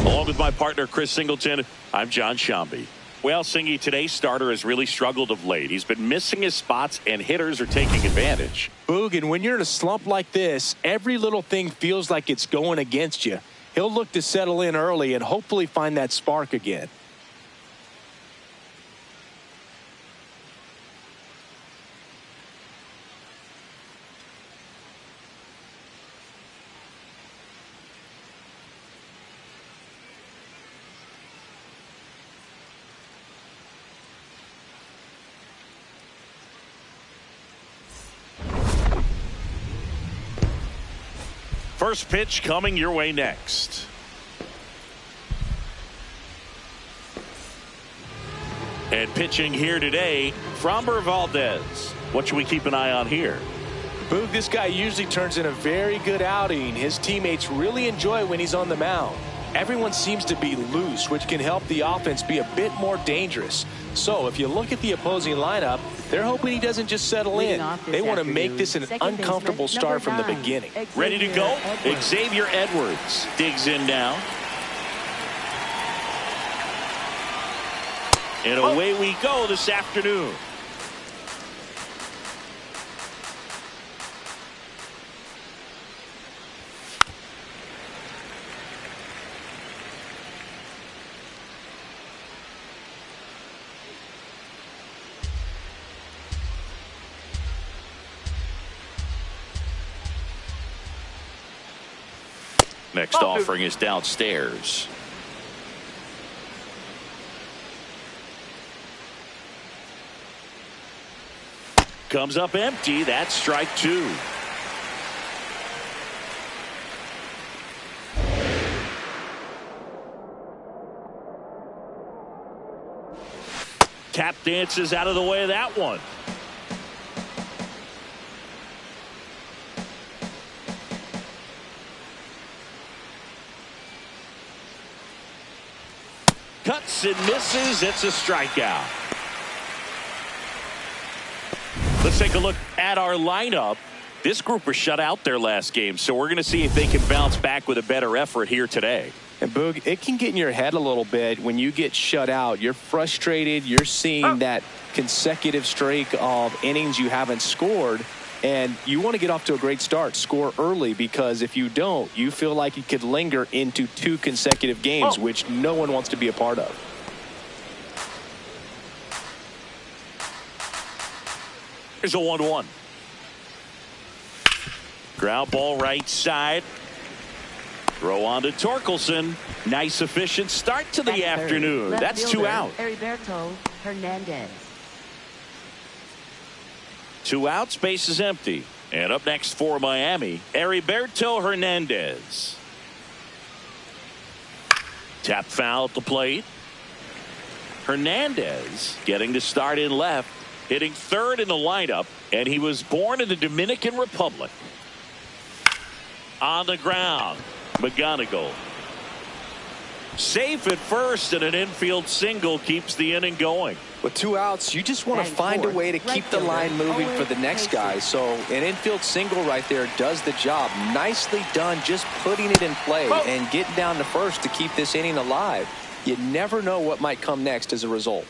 Along with my partner, Chris Singleton, I'm John Shambi. Well, Singy, today's starter has really struggled of late. He's been missing his spots, and hitters are taking advantage. Boog, and when you're in a slump like this, every little thing feels like it's going against you. He'll look to settle in early and hopefully find that spark again. First pitch coming your way next. And pitching here today, Framber Valdez. What should we keep an eye on here? Boog, this guy usually turns in a very good outing. His teammates really enjoy when he's on the mound. Everyone seems to be loose, which can help the offense be a bit more dangerous. So if you look at the opposing lineup, they're hoping he doesn't just settle in. They want to make this an uncomfortable start from the beginning. Ready to go? Xavier Edwards digs in now. And away we go this afternoon. Next offering is downstairs. Comes up empty. That's strike two. Tap dances out of the way of that one. Cuts and misses. It's a strikeout. Let's take a look at our lineup. This group was shut out their last game, so we're going to see if they can bounce back with a better effort here today. And Boog, it can get in your head a little bit when you get shut out. You're frustrated. You're seeing that consecutive streak of innings you haven't scored. And you want to get off to a great start, score early, because if you don't, you feel like it could linger into 2 consecutive games, which no one wants to be a part of. Here's a 1-1. Ground ball right side. Throw on to Torkelson. Nice, efficient start to the afternoon. That's 2 out. Heriberto Hernandez. 2 outs, base is empty. And up next for Miami, Heriberto Hernandez. Tap foul at the plate. Hernandez getting to start in left, hitting third in the lineup, and he was born in the Dominican Republic. On the ground, McGonigal. Safe at first, and an infield single keeps the inning going. With 2 outs, you just want to find a way to keep the line moving for the next guy. So an infield single right there does the job. Nicely done, just putting it in play and getting down to first to keep this inning alive. You never know what might come next as a result.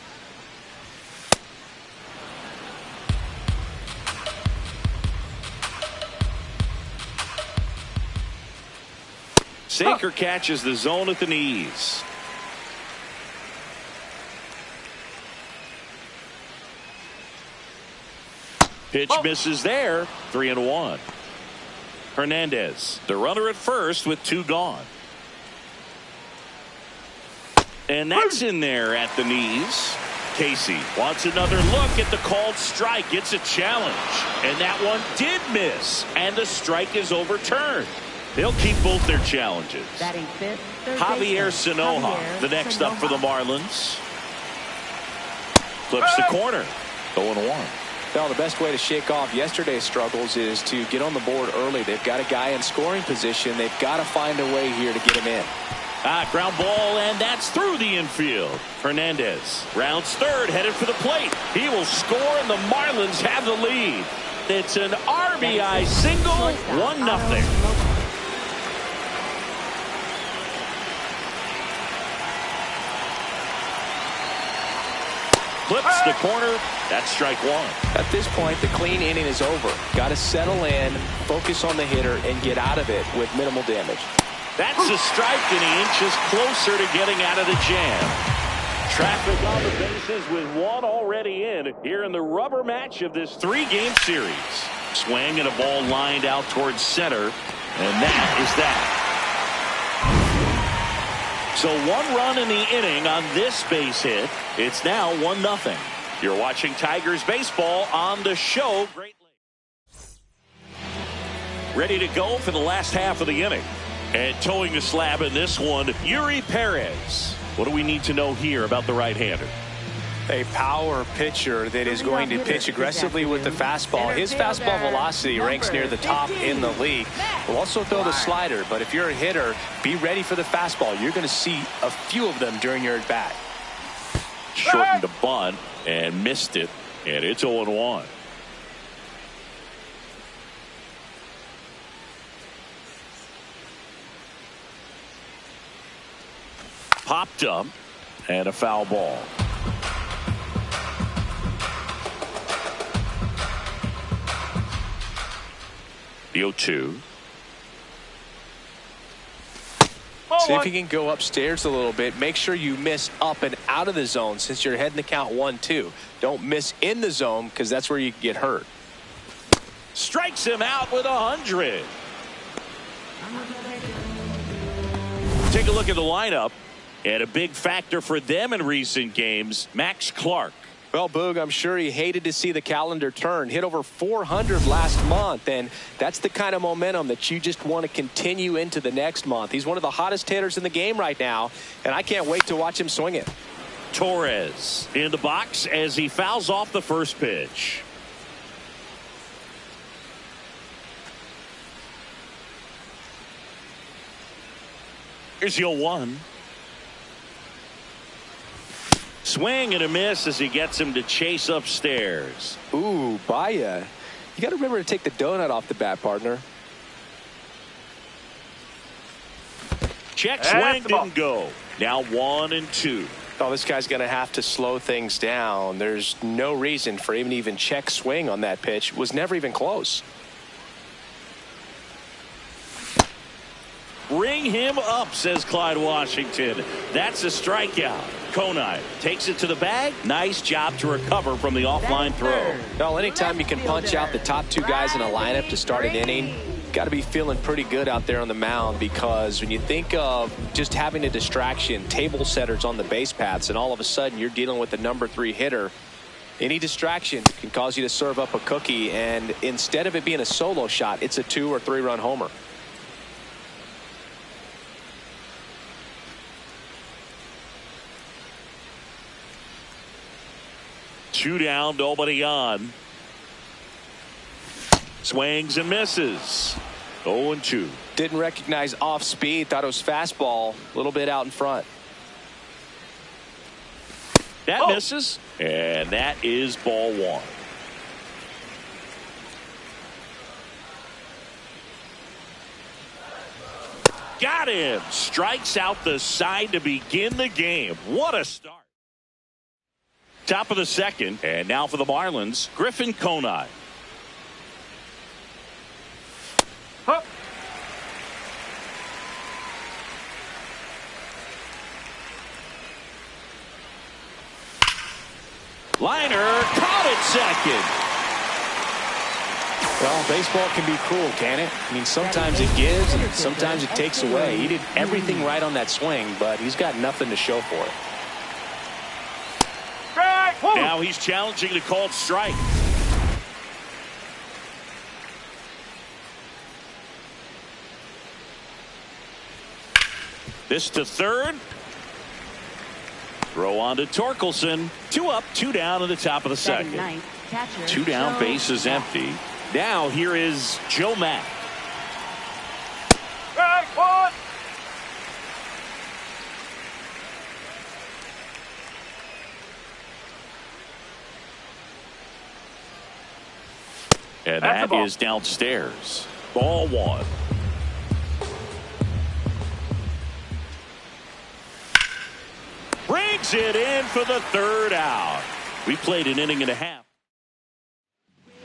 Sinker catches the zone at the knees. Pitch misses there. 3-1. Hernandez, the runner at first with 2 gone. And that's in there at the knees. Casey wants another look at the called strike. It's a challenge. And that one did miss. And the strike is overturned. They'll keep both their challenges. Batting fifth, Javier Sanoja, the next up for the Marlins. Flips the corner. 0-1. Well, the best way to shake off yesterday's struggles is to get on the board early. They've got a guy in scoring position. They've got to find a way here to get him in. Ground ball, and that's through the infield. Hernandez rounds third, headed for the plate. He will score, and the Marlins have the lead. It's an RBI single, 1-0. Flips the corner. That's strike 1. At this point, the clean inning is over. Got to settle in, focus on the hitter, and get out of it with minimal damage. That's a strike, and he inches closer to getting out of the jam. Traffic on the bases with 1 already in here in the rubber match of this 3-game series. Swing and a ball lined out towards center, and that is that. So 1 run in the inning on this base hit. It's now 1-0. You're watching Tigers baseball on the show. Great Lakes. Ready to go for the last half of the inning. And towing the slab in this one, Yuri Perez. What do we need to know here about the right-hander? A power pitcher that is going to pitch aggressively with the fastball. His fastball velocity ranks near the top in the league. Will also throw the slider, but if you're a hitter, be ready for the fastball. You're going to see a few of them during your at-bat. Shortened the bunt and missed it, and it's 0-1. Popped up, and a foul ball. The 0-2. See if you can go upstairs a little bit. Make sure you miss up and out of the zone since you're heading to count 1-2. Don't miss in the zone because that's where you get hurt. Strikes him out with 100. Take a look at the lineup. And a big factor for them in recent games, Max Clark. Well, Boog, I'm sure he hated to see the calendar turn. Hit over 400 last month, and that's the kind of momentum that you just want to continue into the next month. He's one of the hottest hitters in the game right now, and I can't wait to watch him swing it. Torres in the box as he fouls off the first pitch. Here's the 0-1. Swing and a miss as he gets him to chase upstairs. Ooh, Baya. You got to remember to take the donut off the bat, partner. Check swing, didn't go. Now 1-2. Oh, this guy's going to have to slow things down. There's no reason for him to even check swing on that pitch. It was never even close. Ring him up, says Clyde Washington. That's a strikeout. Conine takes it to the bag. Nice job to recover from the offline throw. Well, anytime you can punch out the top 2 guys in a lineup to start an inning, got to be feeling pretty good out there on the mound, because when you think of just having a distraction, table setters on the base paths, and all of a sudden you're dealing with the number 3 hitter, any distraction can cause you to serve up a cookie, and instead of it being a solo shot, it's a 2 or 3 run homer. Two down, nobody on. Swings and misses. 0-2. Didn't recognize off speed. Thought it was fastball. A little bit out in front. That misses. And that is ball 1. Got him. Strikes out the side to begin the game. What a start. Top of the second, and now for the Marlins, Griffin Conine. Hup. Liner caught it second. Well, baseball can be cruel, can it? I mean, sometimes it gives and sometimes it takes away. He did everything right on that swing, but he's got nothing to show for it. Now he's challenging the called strike. This to third. Throw on to Torkelson. 2 up, 2 down in the top of the second. 2 down, base is empty. Now here is Joe Mack. And that is downstairs. Ball 1. Brings it in for the 3rd out. We played an inning and a half.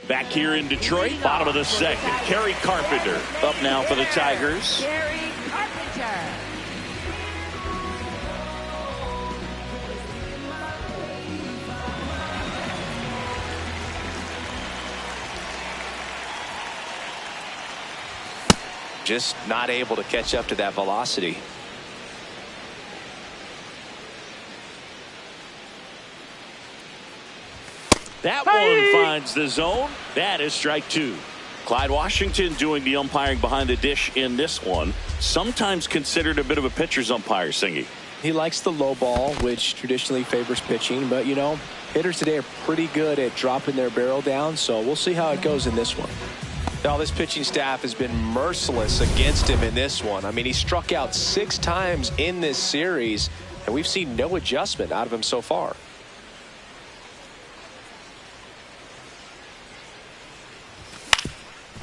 Back here in Detroit, bottom of the second. Kerry Carpenter up now for the Tigers. Kerry Carpenter. Just not able to catch up to that velocity. That one finds the zone. That is strike 2. Clyde Washington doing the umpiring behind the dish in this one. Sometimes considered a bit of a pitcher's umpire, Singy. He likes the low ball, which traditionally favors pitching, but you know, hitters today are pretty good at dropping their barrel down, so we'll see how it goes in this one. Now, this pitching staff has been merciless against him in this one. I mean, he struck out 6 times in this series, and we've seen no adjustment out of him so far.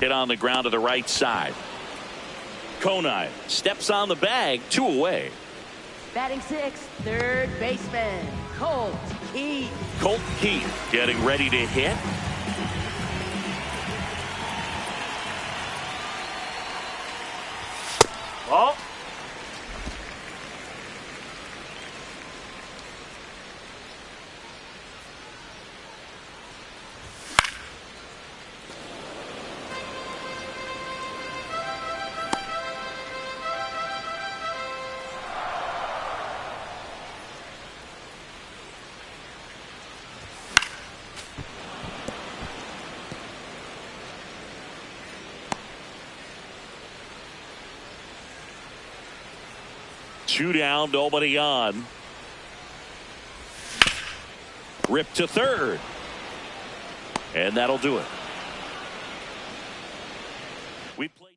Hit on the ground to the right side. Conine steps on the bag, 2 away. Batting 6th, third baseman, Colt Keith. Colt Keith getting ready to hit. Ball. Two down, nobody on. Rip to third. And that'll do it. We played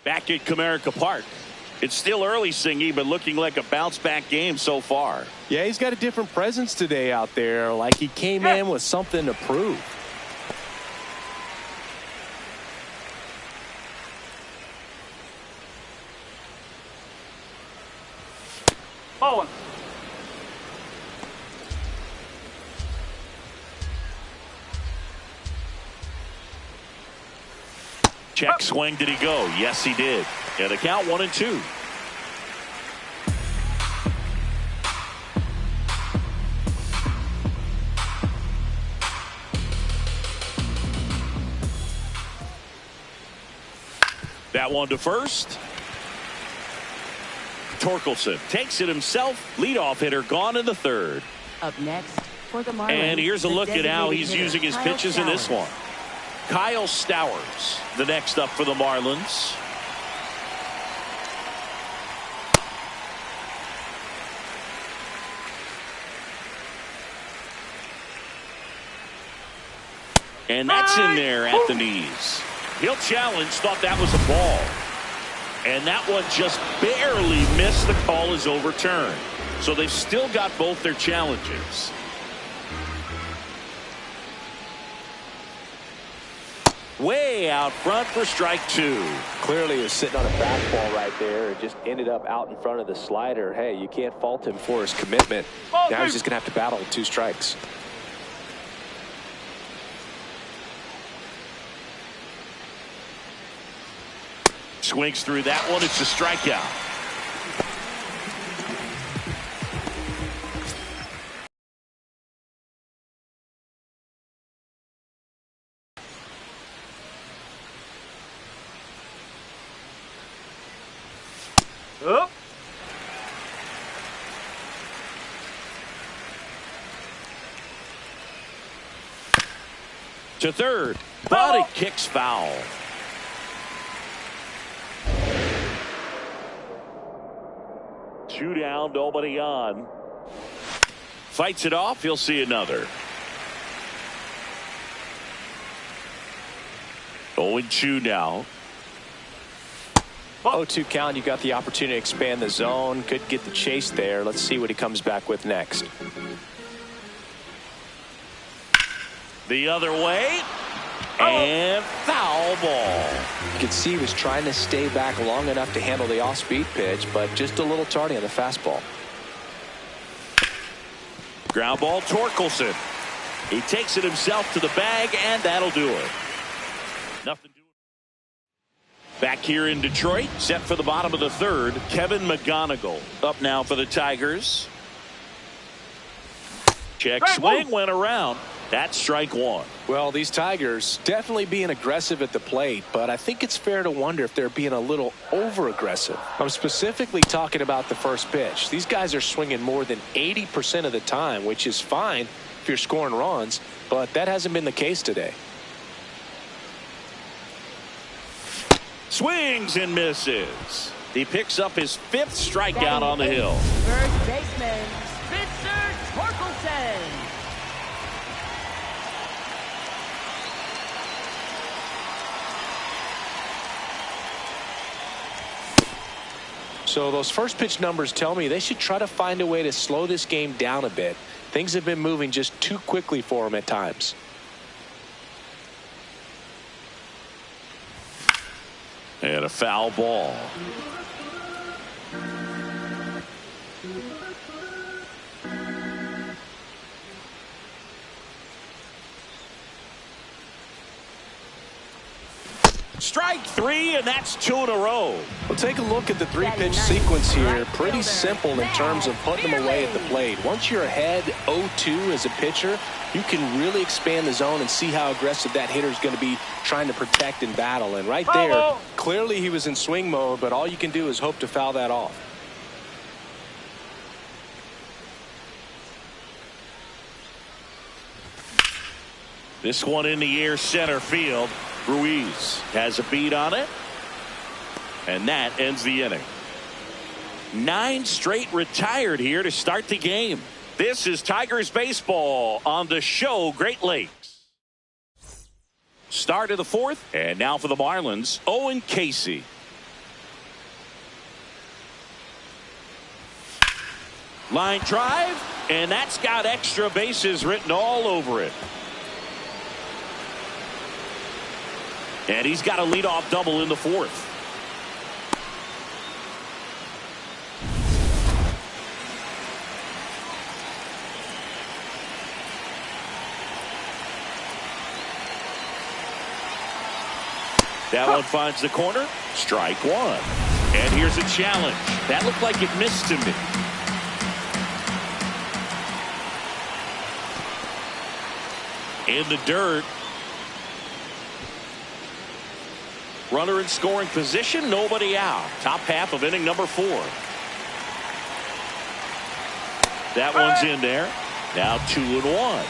back at Comerica Park. It's still early, Singy, but looking like a bounce-back game so far. Yeah, he's got a different presence today out there, like he came in with something to prove. Ball 1. Check swing, did he go? Yes, he did. And the count 1-2. that one to first. Torkelson takes it himself. Leadoff hitter gone in the third. Up next for the Marlins. And here's a the look at how designated he's hitter, using his Kyle pitches in this Stowers. one. Kyle Stowers, the next up for the Marlins. And that's in there at the knees. He'll challenge, thought that was a ball. And that one just barely missed. The call is overturned. So they've still got both their challenges. Way out front for strike two. Clearly he was sitting on a fastball right there and just ended up out in front of the slider. Hey, you can't fault him for his commitment. Now he's just going to have to battle with 2 strikes. Swings through that one. It's a strikeout. Up. To third, but it kicks foul. Two down, nobody on. Fights it off. He'll see another. 0-2 now. 0-2 count. You got the opportunity to expand the zone. Could get the chase there. Let's see what he comes back with next. The other way. And foul ball. You could see he was trying to stay back long enough to handle the off-speed pitch, but just a little tardy on the fastball. Ground ball, Torkelson. He takes it himself to the bag, and that'll do it. Nothing doing. Back here in Detroit, set for the bottom of the third, Kevin McGonigal up now for the Tigers. Check swing, went around. That's strike one. Well, these Tigers definitely being aggressive at the plate, but I think it's fair to wonder if they're being a little over-aggressive. I'm specifically talking about the first pitch. These guys are swinging more than 80% of the time, which is fine if you're scoring runs, but that hasn't been the case today. Swings and misses. He picks up his 5th strikeout on the hill. First baseman, Spencer Torkelson. So those first pitch numbers tell me they should try to find a way to slow this game down a bit. Things have been moving just too quickly for them at times. And a foul ball. Strike 3, and that's 2 in a row. Well, take a look at the 3-pitch sequence here. Pretty simple in terms of putting them away at the plate. Once you're ahead 0-2 as a pitcher, you can really expand the zone and see how aggressive that hitter is going to be trying to protect and battle. And right there, clearly he was in swing mode, but all you can do is hope to foul that off. This one in the air, center field. Ruiz has a beat on it, and that ends the inning. 9 straight retired here to start the game. This is Tigers baseball on the show Great Lakes. Start of the 4th, and now for the Marlins, Owen Casey. Line drive, and that's got extra bases written all over it. And he's got a leadoff double in the 4th. That one finds the corner. Strike 1. And here's a challenge. That looked like it missed to me. In the dirt. Runner in scoring position, nobody out. Top half of inning number 4. That one's in there. Now 2-1.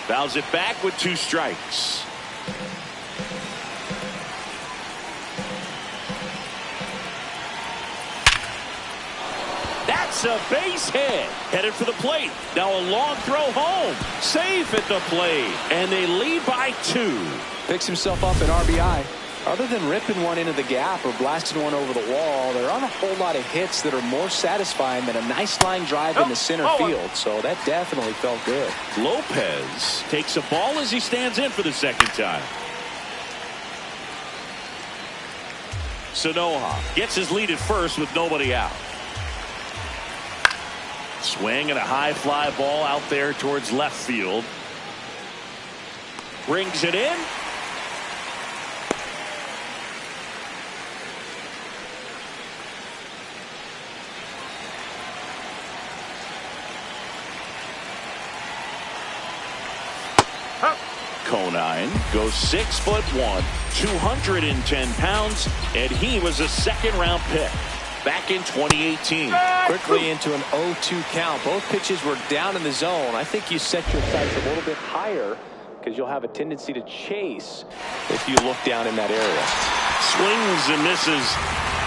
Fouls it back with 2 strikes. That's a base hit. Headed for the plate. Now a long throw home. Safe at the plate. And they lead by 2. Picks himself up an RBI. Other than ripping one into the gap or blasting one over the wall, there aren't a whole lot of hits that are more satisfying than a nice line drive in the center field. So that definitely felt good. Lopez takes a ball as he stands in for the second time. Sanoja gets his lead at first with nobody out. Swing and a high fly ball out there towards left field. Brings it in. Conine goes 6'1", 210 pounds, and he was a second-round pick back in 2018. Quickly into an 0-2 count. Both pitches were down in the zone. I think you set your sights a little bit higher because you'll have a tendency to chase if you look down in that area. Swings and misses,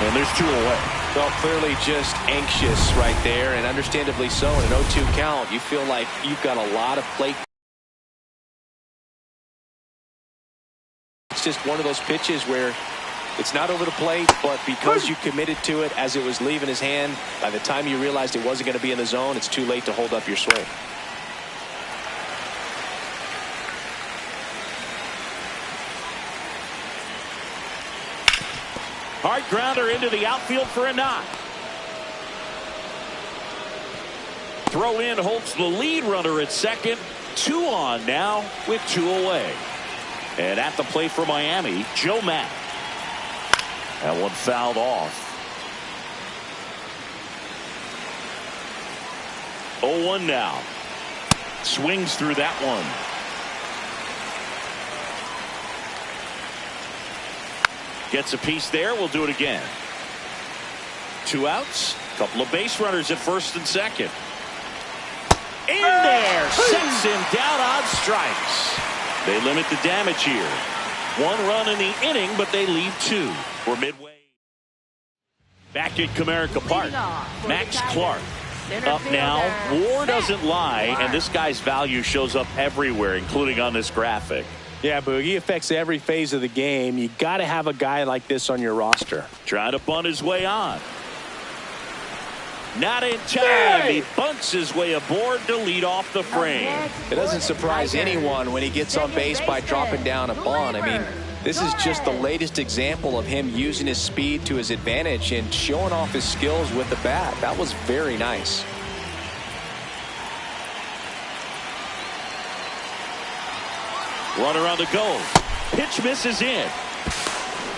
and there's 2 away. Well, clearly just anxious right there, and understandably so. In an 0-2 count, you feel like you've got a lot of plate. It's just one of those pitches where it's not over the plate, but because you committed to it as it was leaving his hand, by the time you realized it wasn't going to be in the zone, it's too late to hold up your swing. Hard grounder into the outfield for a knock. Throw in holds the lead runner at second. 2 on now with 2 away. And at the plate for Miami, Joe Mack. That one fouled off. 0-1 now. Swings through that one. Gets a piece there. We'll do it again. 2 outs. Couple of base runners at first and second. In there. Sets him down on strikes. They limit the damage here. 1 run in the inning, but they leave 2. We're midway. Back at Comerica Park. Max Clark up now. WAR doesn't lie, and this guy's value shows up everywhere, including on this graphic. Yeah, Boog, he affects every phase of the game. You got to have a guy like this on your roster. Trying to bunt his way on. Not in time. He bunts his way aboard to lead off the frame. It doesn't surprise anyone when he gets on base by dropping down a bunt. I mean, this is just the latest example of him using his speed to his advantage and showing off his skills with the bat. That was very nice. Runner on the go. Pitch misses in.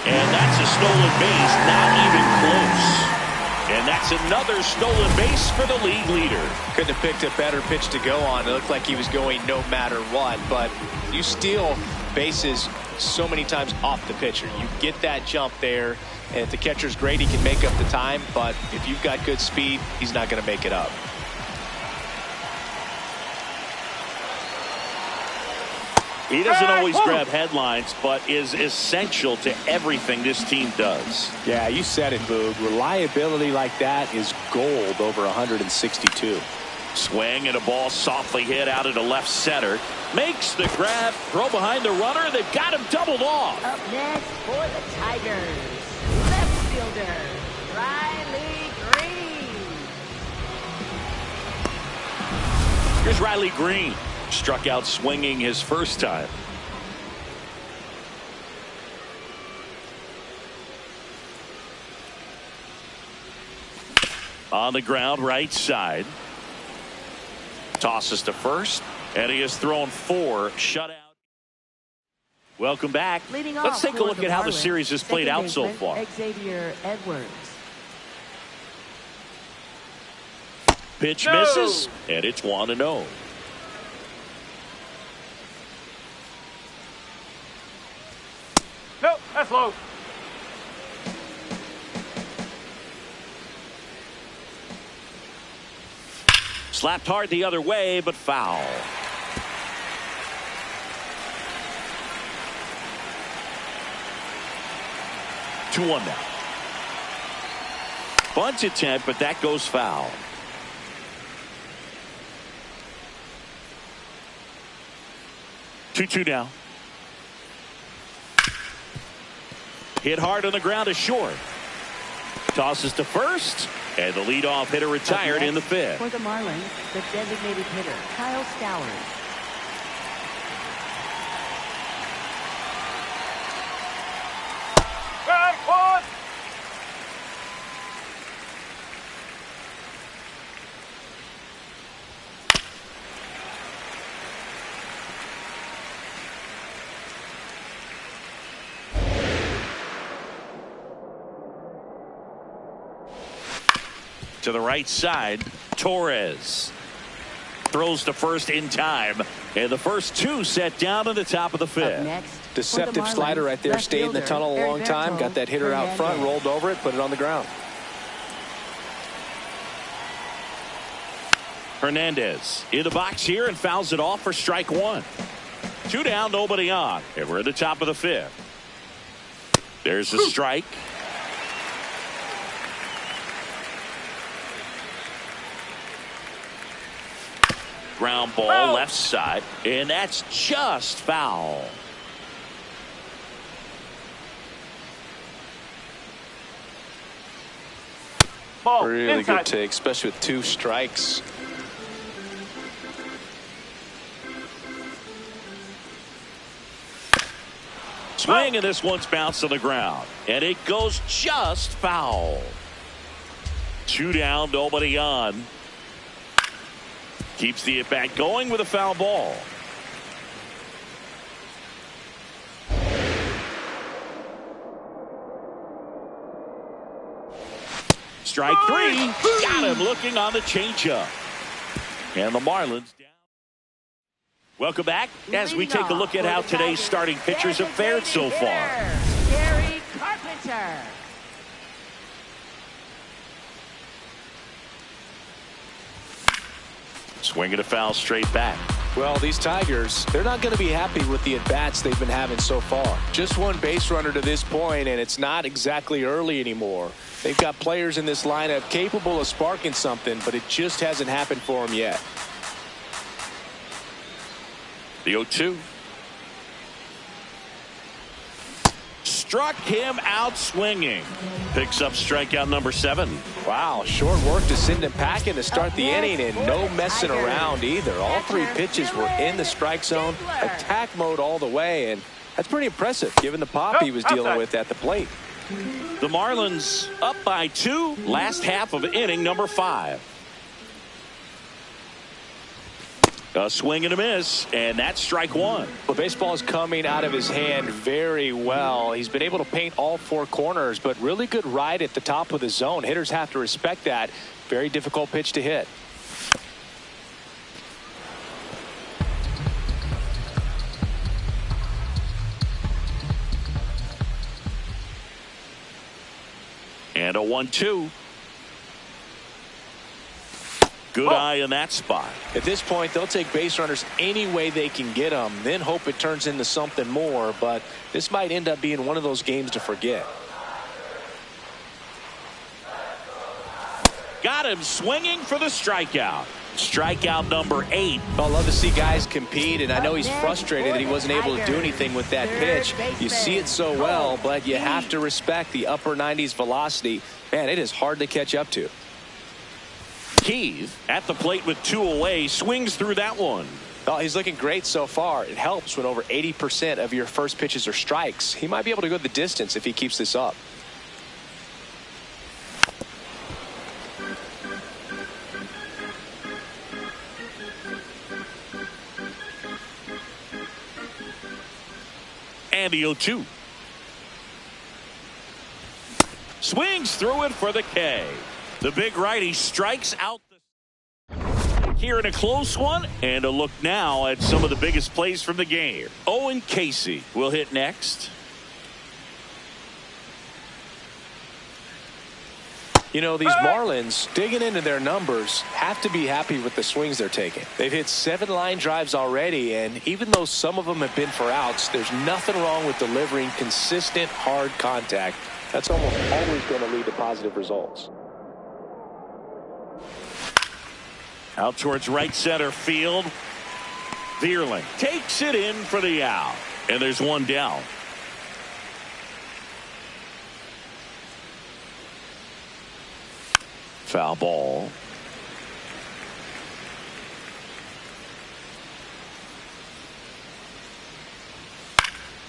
And that's a stolen base. Not even close. And that's another stolen base for the league leader. Couldn't have picked a better pitch to go on. It looked like he was going no matter what. But you steal bases so many times off the pitcher. You get that jump there. And if the catcher's great, he can make up the time. But if you've got good speed, he's not going to make it up. He doesn't always grab headlines, but is essential to everything this team does. Yeah, you said it, Boog. Reliability like that is gold over 162. Swing and a ball softly hit out into left center. Makes the grab. Throw behind the runner. They've got him doubled off. Up next for the Tigers, left fielder, Riley Green. Here's Riley Green. Struck out swinging his first time. On the ground, right side. Tosses to first, and he has thrown 4 shutout. Welcome back. Let's take a look at how the series has played out so far. Xavier Edwards. Pitch misses, and it's 1-0. Nope, that's low. Slapped hard the other way, but foul. Two one now. Bunt attempt, but that goes foul. Two now. Hit hard on the ground is short. Tosses to first, and the leadoff hitter retired in the 5th. For the Marlins, the designated hitter, Kyle Stowers. Back one. To the right side, Torres throws to first in time, and the first 2 set down in the top of the 5th. Next, Deceptive slider right there. Stayed in the tunnel a long time. Got that hitter out front, rolled over it, put it on the ground. Hernandez in the box here and fouls it off for strike 1. 2 down, nobody on, and we're at the top of the 5th. There's a strike. Ground ball left side, and that's just foul. Ball Really inside. good take, especially with 2 strikes. Swing, and this one's bounced on the ground, and it goes just foul. 2 down, nobody on. Keeps the at-bat going with a foul ball. Strike 3. Got him looking on the changeup. And the Marlins down. Welcome back as we take a look at how today's starting pitchers have fared so far. Gary Carpenter. Swinging a foul straight back. Well, these Tigers, they're not going to be happy with the at-bats they've been having so far. Just one base runner to this point, and it's not exactly early anymore. They've got players in this lineup capable of sparking something, but it just hasn't happened for them yet. The 0-2. Struck him out swinging. Picks up strikeout number 7. Wow, short work to send him packing to start the inning, and no messing around either. All 3 pitches were in the strike zone, attack mode all the way, and that's pretty impressive given the pop he was dealing with at the plate. The Marlins up by 2, last half of inning number 5. A swing and a miss, and that's strike 1. The baseball is coming out of his hand very well. He's been able to paint all 4 corners, but really good ride at the top of the zone. Hitters have to respect that. Very difficult pitch to hit. And a 1-2. Good eye in that spot. At this point, they'll take base runners any way they can get them, then hope it turns into something more. But this might end up being one of those games to forget. Got him swinging for the strikeout. Strikeout number 8. I love to see guys compete, and I know he's frustrated that he wasn't able to do anything with that pitch. You see it so well, but you have to respect the upper 90s velocity. Man, it is hard to catch up to. Keith at the plate with 2 away, swings through that one. Oh, he's looking great so far. It helps when over 80% of your first pitches are strikes. He might be able to go the distance if he keeps this up. And the 0-2. Swings through it for the K. The big righty strikes out here in a close one, and a look now at some of the biggest plays from the game. Owen Casey will hit next. You know, these Marlins, digging into their numbers, have to be happy with the swings they're taking. They've hit 7 line drives already, and even though some of them have been for outs, there's nothing wrong with delivering consistent, hard contact. That's almost always going to lead to positive results. Out towards right center field. Vierling takes it in for the out. And there's one down. Foul ball.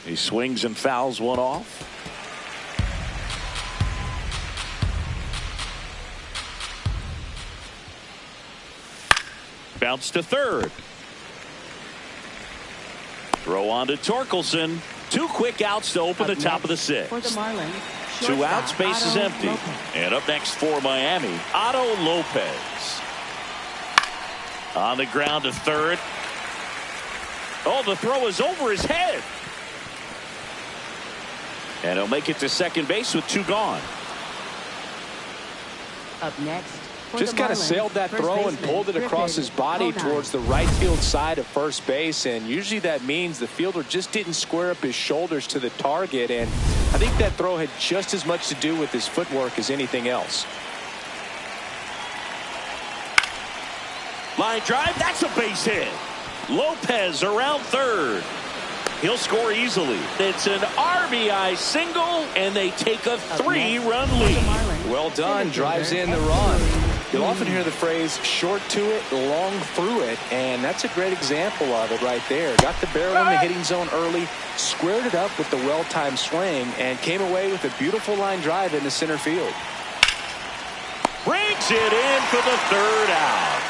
He swings and fouls one off. Bounce to third. Throw on to Torkelson. 2 quick outs to open the top of the 6th. For the Marlins, 2 outs, base is empty. Lopez. And up next for Miami, Otto Lopez. On the ground to third. Oh, the throw is over his head. And he'll make it to second base with 2 gone. Up next. Just kind of sailed that throw and pulled it across his body towards the right field side of first base, and usually that means the fielder just didn't square up his shoulders to the target, and I think that throw had just as much to do with his footwork as anything else. Line drive, that's a base hit. Lopez around third. He'll score easily. It's an RBI single, and they take a 3-run lead. Well done. Drives in the run. You'll often hear the phrase short to it, long through it, and that's a great example of it right there. Got the barrel in the hitting zone early, squared it up with the well-timed swing, and came away with a beautiful line drive into center field. Brings it in for the 3rd out.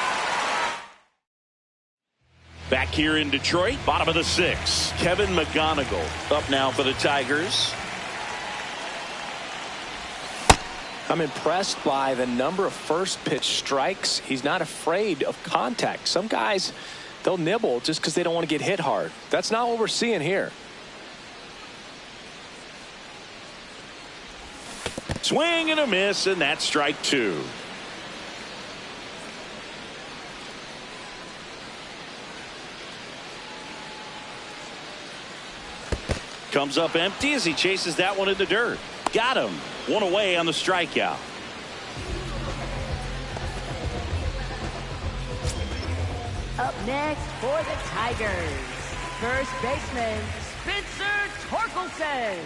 Back here in Detroit, bottom of the 6th. Kevin McGonigal up now for the Tigers. I'm impressed by the number of first pitch strikes. He's not afraid of contact. Some guys, they'll nibble just because they don't want to get hit hard. That's not what we're seeing here. Swing and a miss, and that's strike 2. Comes up empty as he chases that one in the dirt. Got him. 1 away on the strikeout. Up next for the Tigers, first baseman Spencer Torkelson.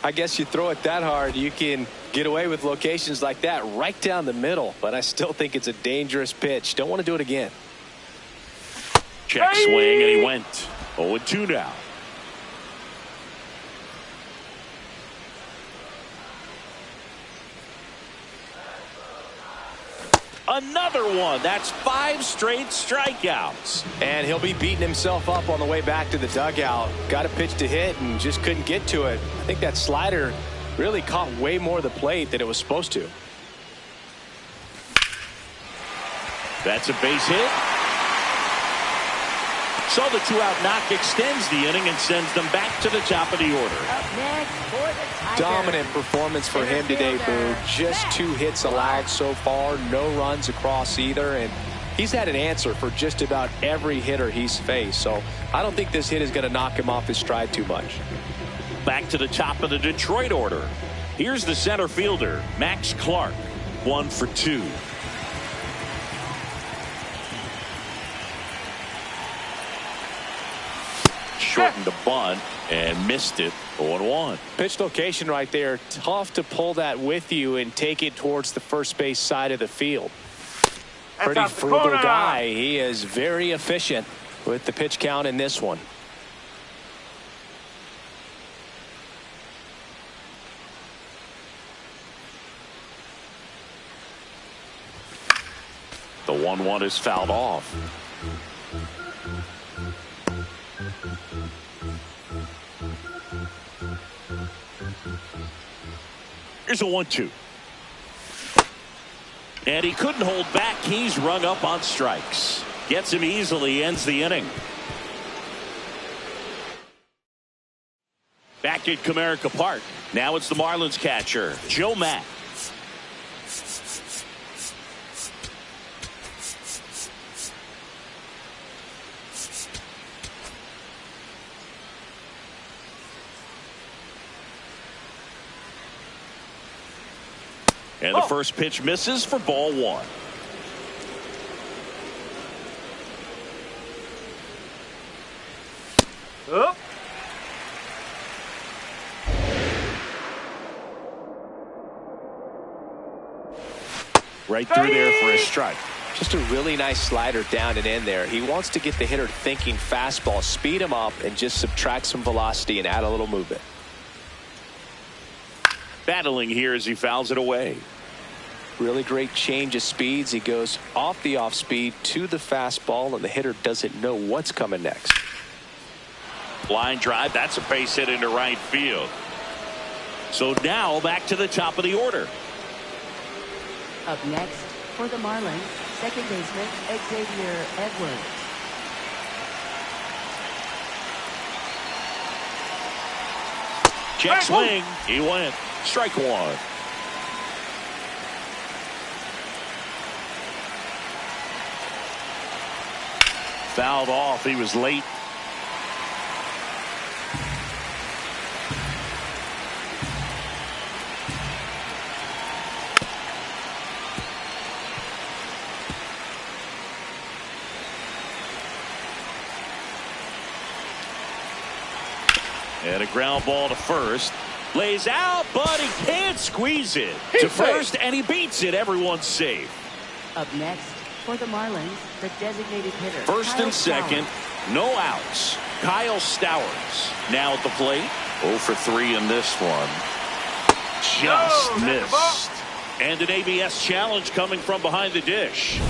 I guess you throw it that hard, you can get away with locations like that right down the middle, but I still think it's a dangerous pitch. Don't want to do it again. Check swing, and he went 0-2 now. Another one. That's 5 straight strikeouts. And he'll be beating himself up on the way back to the dugout. Got a pitch to hit and just couldn't get to it. I think that slider really caught way more of the plate than it was supposed to. That's a base hit. So the 2-out knock extends the inning and sends them back to the top of the order. Up next for the Tigers. Dominant performance for him today, Boo. Just 2 hits allowed so far, no runs across either, and he's had an answer for just about every hitter he's faced. So I don't think this hit is going to knock him off his stride too much. Back to the top of the Detroit order. Here's the center fielder, Max Clark, 1 for 2. Shortened the bunt and missed it. 0-1. Pitch location right there. Tough to pull that with you and take it towards the first base side of the field. Pretty frugal guy. He is very efficient with the pitch count in this one. The 1-1 is fouled off. Here's a 1-2. And he couldn't hold back. He's rung up on strikes. Gets him easily, ends the inning. Back at Comerica Park. Now it's the Marlins catcher, Joe Mack. And the first pitch misses for ball one. Up. Right through there for a strike. Just a really nice slider down and in there. He wants to get the hitter thinking fastball, speed him up, and just subtract some velocity and add a little movement. Battling here as he fouls it away. Really great change of speeds. He goes off the off speed to the fastball, and the hitter doesn't know what's coming next. Line drive. That's a base hit into right field. So now back to the top of the order. Up next for the Marlins, second baseman Xavier Edwards. Check swing. He went. Strike one. Fouled off. He was late. And a ground ball to first. Lays out, but he can't squeeze it to first, and he beats it. Everyone's safe. Up next for the Marlins, the designated hitter. First Kyle and second, Stowers. no outs. Kyle Stowers now at the plate. 0 for 3 in this one. Just missed. And an ABS challenge coming from behind the dish.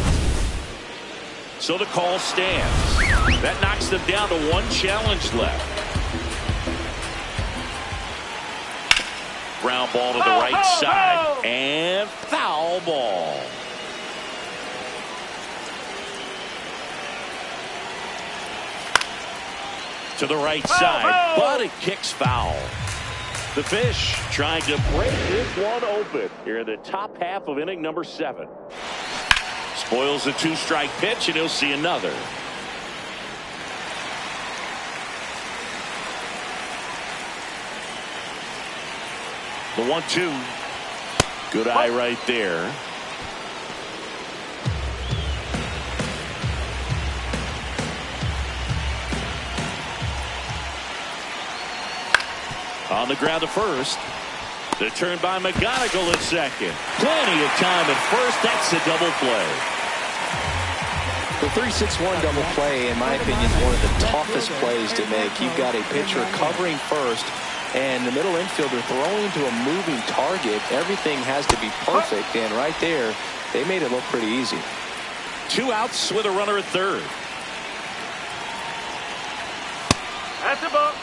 So the call stands. That knocks them down to one challenge left. Ground ball to the right side. And foul ball. To the right side, but it kicks foul. The Fish trying to break this one open here in the top half of inning number 7. Spoils the 2-strike pitch, and he'll see another. The 1-2. Good eye right there. On the ground to first. The turn by McGonigal at second. Plenty of time at first. That's a double play. The 3-6-1 double play, in my opinion, is one of the toughest plays to make. You've got a pitcher covering first, and the middle infielder throwing to a moving target. Everything has to be perfect, and right there, they made it look pretty easy. 2 outs with a runner at third. That's a ball.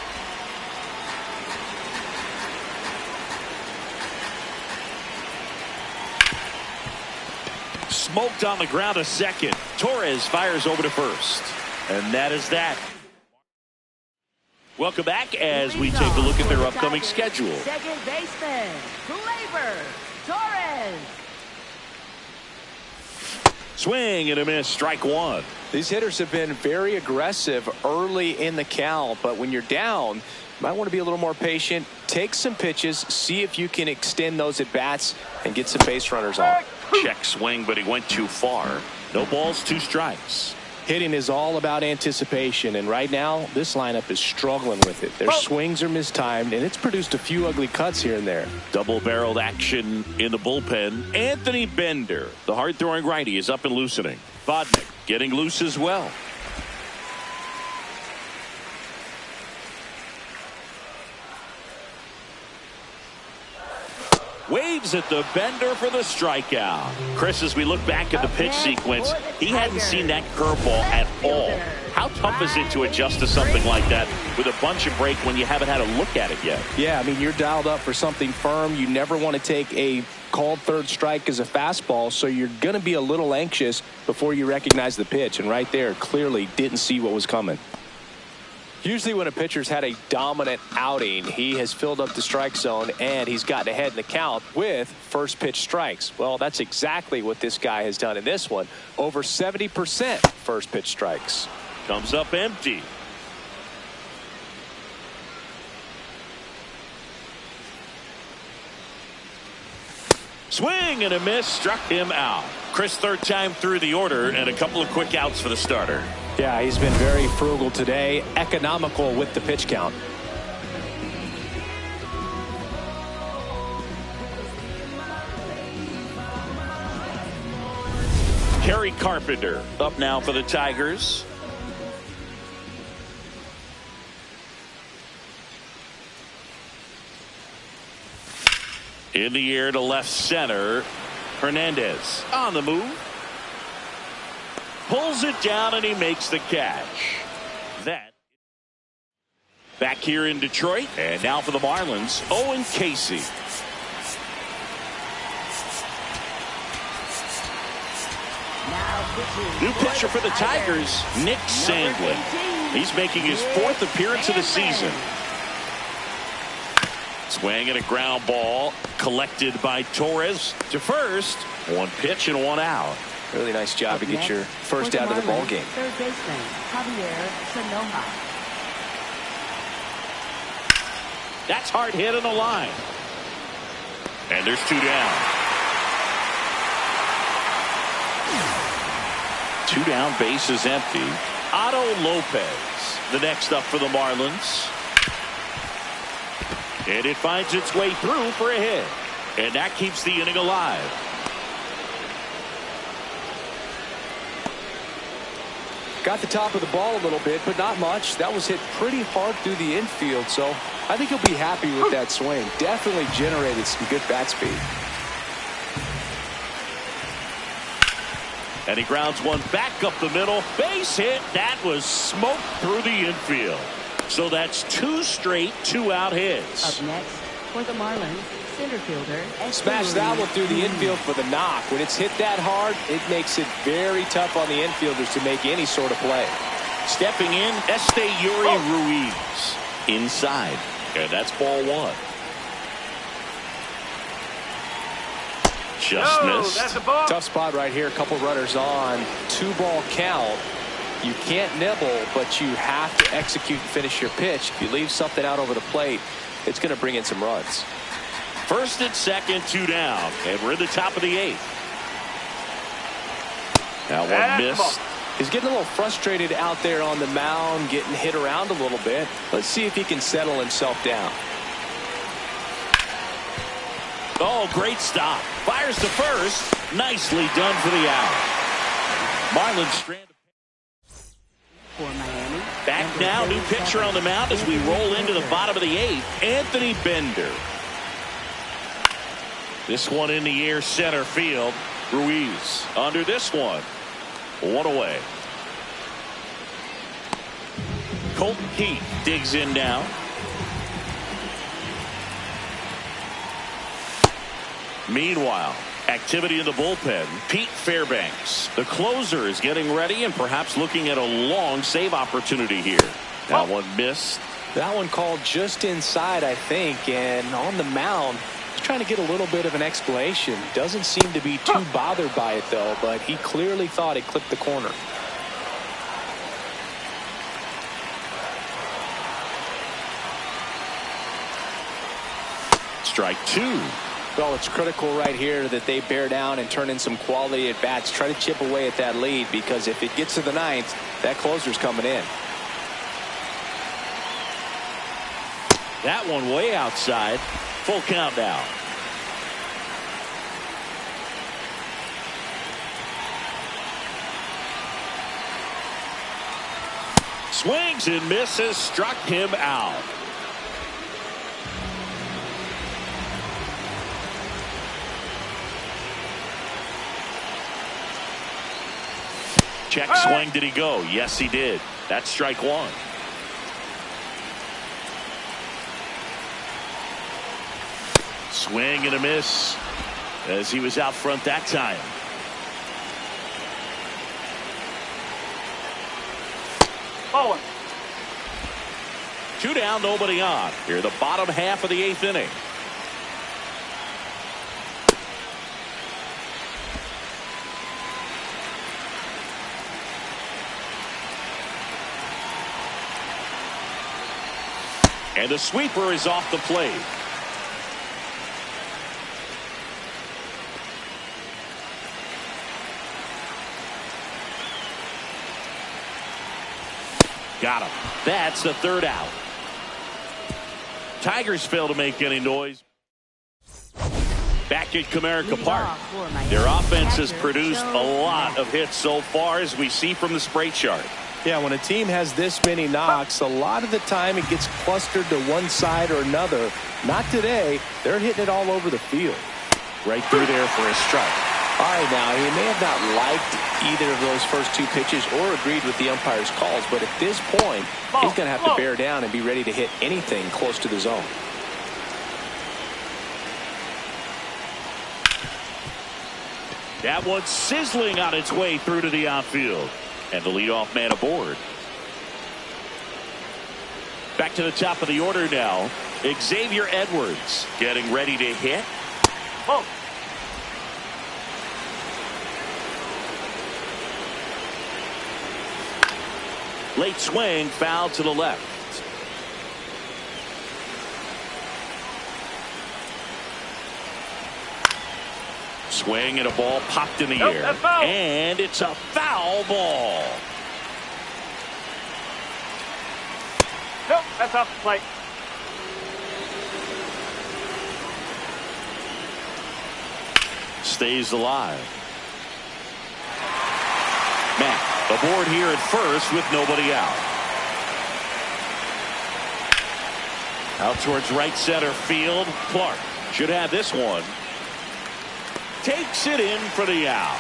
Smoked on the ground to second. Torres fires over to first. And that is that. Welcome back as we take a look at their upcoming schedule. Second baseman, Gleyber Torres. Swing and a miss. Strike one. These hitters have been very aggressive early in the count, but when you're down, you might want to be a little more patient. Take some pitches, see if you can extend those at bats and get some base runners on. Check swing, but he went too far. No balls, 2 strikes. Hitting is all about anticipation, and right now this lineup is struggling with it. Their swings are mistimed, and it's produced a few ugly cuts here and there. Double-barreled action in the bullpen. Anthony Bender, the hard-throwing righty, is up and loosening. Vodnik getting loose as well. Waves at the bender for the strikeout. Chris, as we look back at the pitch sequence, he hadn't seen that curveball at all. How tough is it to adjust to something like that with a bunch of break when you haven't had a look at it yet? Yeah, I mean, you're dialed up for something firm. You never want to take a called third strike as a fastball, so you're going to be a little anxious before you recognize the pitch. And right there, clearly didn't see what was coming. Usually when a pitcher's had a dominant outing, he has filled up the strike zone and he's gotten ahead in the count with first pitch strikes. Well, that's exactly what this guy has done in this one. Over 70% first pitch strikes. Comes up empty. Swing and a miss, struck him out. Chris, third time through the order and a couple of quick outs for the starter. Yeah, he's been very frugal today, economical with the pitch count. Kerry Carpenter up now for the Tigers. In the air to left center. Hernandez on the move. Pulls it down and he makes the catch. That back here in Detroit. And now for the Marlins, Owen Casey. New pitcher for the Tigers, Nick Sandlin. He's making his fourth appearance of the season. Swing and a ground ball collected by Torres to first. One pitch and one out. Really nice job to get your first out of the ball game. Third baseman, Javier Sonoja. That's hard hit in the line. And there's two down. Two down, base is empty. Otto Lopez, the next up for the Marlins. And it finds its way through for a hit. And that keeps the inning alive. Got the top of the ball a little bit, but not much. That was hit pretty hard through the infield, so I think he'll be happy with that swing. Definitely generated some good bat speed. And he grounds one back up the middle. Base hit. That was smoked through the infield. So that's two straight two-out hits. Up next for the Marlins, center fielder. Smash that one through the infield for the knock. When it's hit that hard, it makes it very tough on the infielders to make any sort of play. Stepping in, Esteury Ruiz. Inside. And that's ball one. Just missed. That's a ball. Tough spot right here. A couple runners on. 2-ball count. You can't nibble, but you have to execute and finish your pitch. If you leave something out over the plate, it's going to bring in some runs. First and second, two down. And we're in the top of the eighth. Now one missed. He's getting a little frustrated out there on the mound, getting hit around a little bit. Let's see if he can settle himself down. Oh, great stop. Fires to first. Nicely done for the out. Marlins strand. For Miami. Back now, new pitcher on the mound as we roll into the bottom of the eighth. Anthony Bender. This one in the air, center field. Ruiz under this one. One away. Colton Keith digs in now. Meanwhile, activity in the bullpen. Pete Fairbanks, the closer, is getting ready and perhaps looking at a long save opportunity here. That one missed. That one called just inside, I think, and on the mound, he's trying to get a little bit of an explanation. Doesn't seem to be too bothered by it, though, but he clearly thought it clipped the corner. Strike two. Well, it's critical right here that they bear down and turn in some quality at bats. Try to chip away at that lead, because if it gets to the ninth, that closer's coming in. That one way outside. Full count now. Swings and misses. Struck him out. Check swing. Did he go? Yes, he did. That's strike one. Swing and a miss as he was out front that time. Ball 2 down, nobody on. Here, the bottom half of the 8th inning. And the sweeper is off the plate. Got him. That's the 3rd out. Tigers fail to make any noise. Back at Comerica Park. Their offense has produced a lot of hits so far, as we see from the spray chart. Yeah, when a team has this many knocks, a lot of the time it gets clustered to one side or another. Not today. They're hitting it all over the field. Right through there for a strike. All right, now, he may have not liked either of those first 2 pitches or agreed with the umpire's calls, but at this point, he's going to have to bear down and be ready to hit anything close to the zone. That one's sizzling on its way through to the outfield. And the leadoff man aboard. Back to the top of the order now. Xavier Edwards getting ready to hit. Ball. Late swing, foul to the left. Swing and a ball popped in the air. That's foul. And it's a foul ball. Nope, that's off the plate. Stays alive. Matt aboard here at first with nobody out. Out towards right center field. Clark should have this one. Takes it in for the out.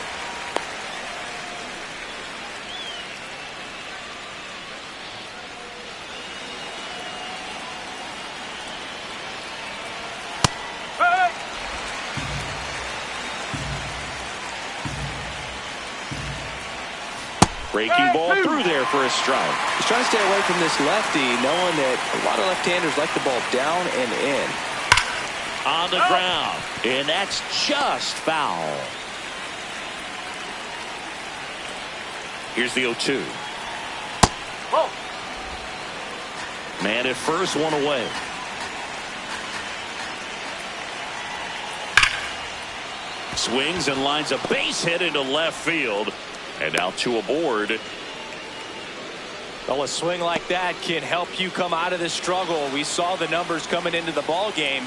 Hey! Breaking ball through there for a strike. He's trying to stay away from this lefty, knowing that a lot of left-handers like the ball down and in. On the ground, and that's just foul. Here's the 0-2. Ball. Man at first, one away. Swings and lines a base hit into left field. And now 2 aboard. Well, a swing like that can help you come out of the struggle. We saw the numbers coming into the ball game,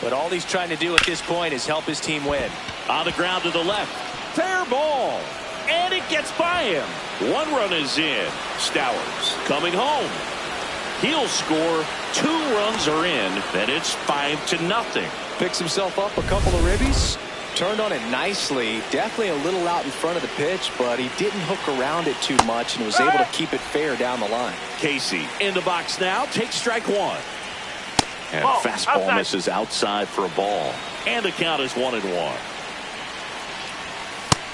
but all he's trying to do at this point is help his team win. On the ground to the left. Fair ball. And it gets by him. 1 run is in. Stowers coming home. He'll score. 2 runs are in. Then it's 5-0. Picks himself up a couple of ribbies. Turned on it nicely. Definitely a little out in front of the pitch, but he didn't hook around it too much and was able to keep it fair down the line. Casey in the box now. Takes strike 1. And Ball. fastball Outside. misses outside for a ball. And the count is 1-1.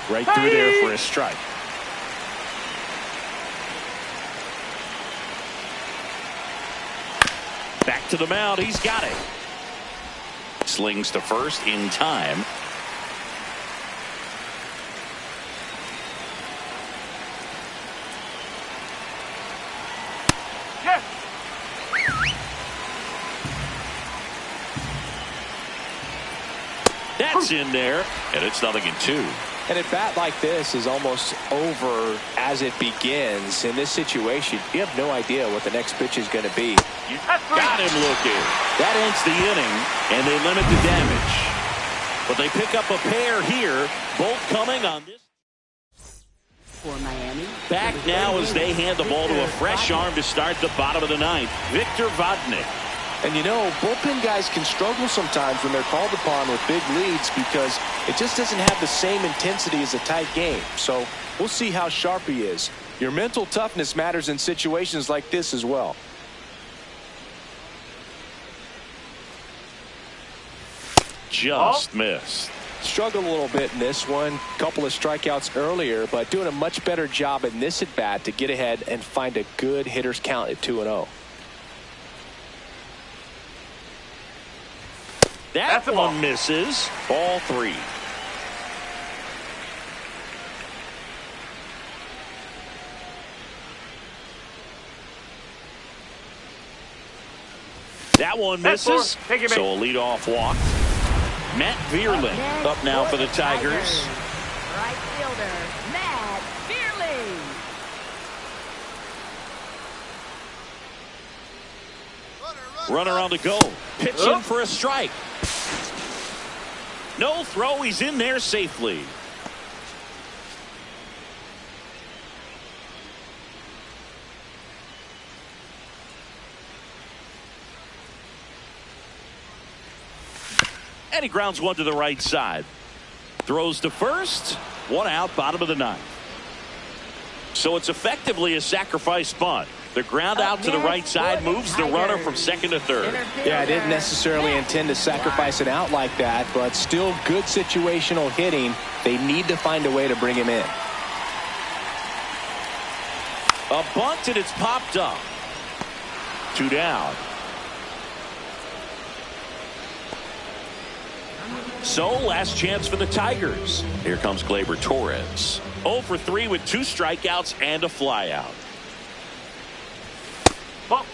Right through there for a strike. Back to the mound. He's got it. Slings to first in time. Yes. That's in there. And it's 0-2. And at bat like this is almost over as it begins. In this situation, you have no idea what the next pitch is going to be. You got him looking. That ends the inning, and they limit the damage. But they pick up a pair here, both coming on this. For Miami. Back now as they hand the ball to a fresh arm to start the bottom of the 9th. Victor Vodnik. And, you know, bullpen guys can struggle sometimes when they're called upon with big leads because it just doesn't have the same intensity as a tight game. So we'll see how sharp he is. Your mental toughness matters in situations like this as well. Just missed. Struggled a little bit in this one. Couple of strikeouts earlier, but doing a much better job in this at bat to get ahead and find a good hitter's count at 2-0. That one misses. Ball 3. That one misses. So a leadoff walk. Matt Vierling up now for the Tigers. Right fielder, Matt Vierling. Runner on the go. Pitching for a strike. No throw. He's in there safely. And he grounds one to the right side. Throws to first. One out, bottom of the ninth. So it's effectively a sacrifice bunt. The ground out to the right side moves the runner from second to third. Yeah, I didn't necessarily intend to sacrifice an out like that, but still good situational hitting. They need to find a way to bring him in. A bunt and it's popped up. 2 down. So last chance for the Tigers. Here comes Gleyber Torres. 0 for 3 with 2 strikeouts and a flyout. Ball.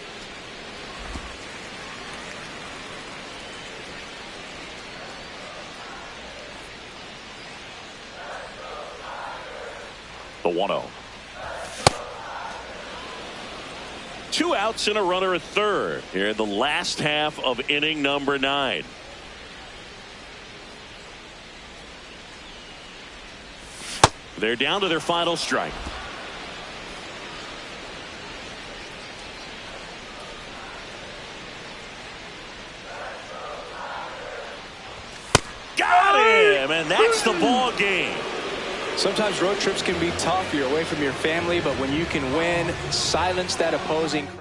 The 1-0. 2 outs and a runner at third here in the last half of inning number 9. They're down to their final strike. Got him, and that's the ball game. Sometimes road trips can be tough. You're away from your family, but when you can win, silence that opposing crowd.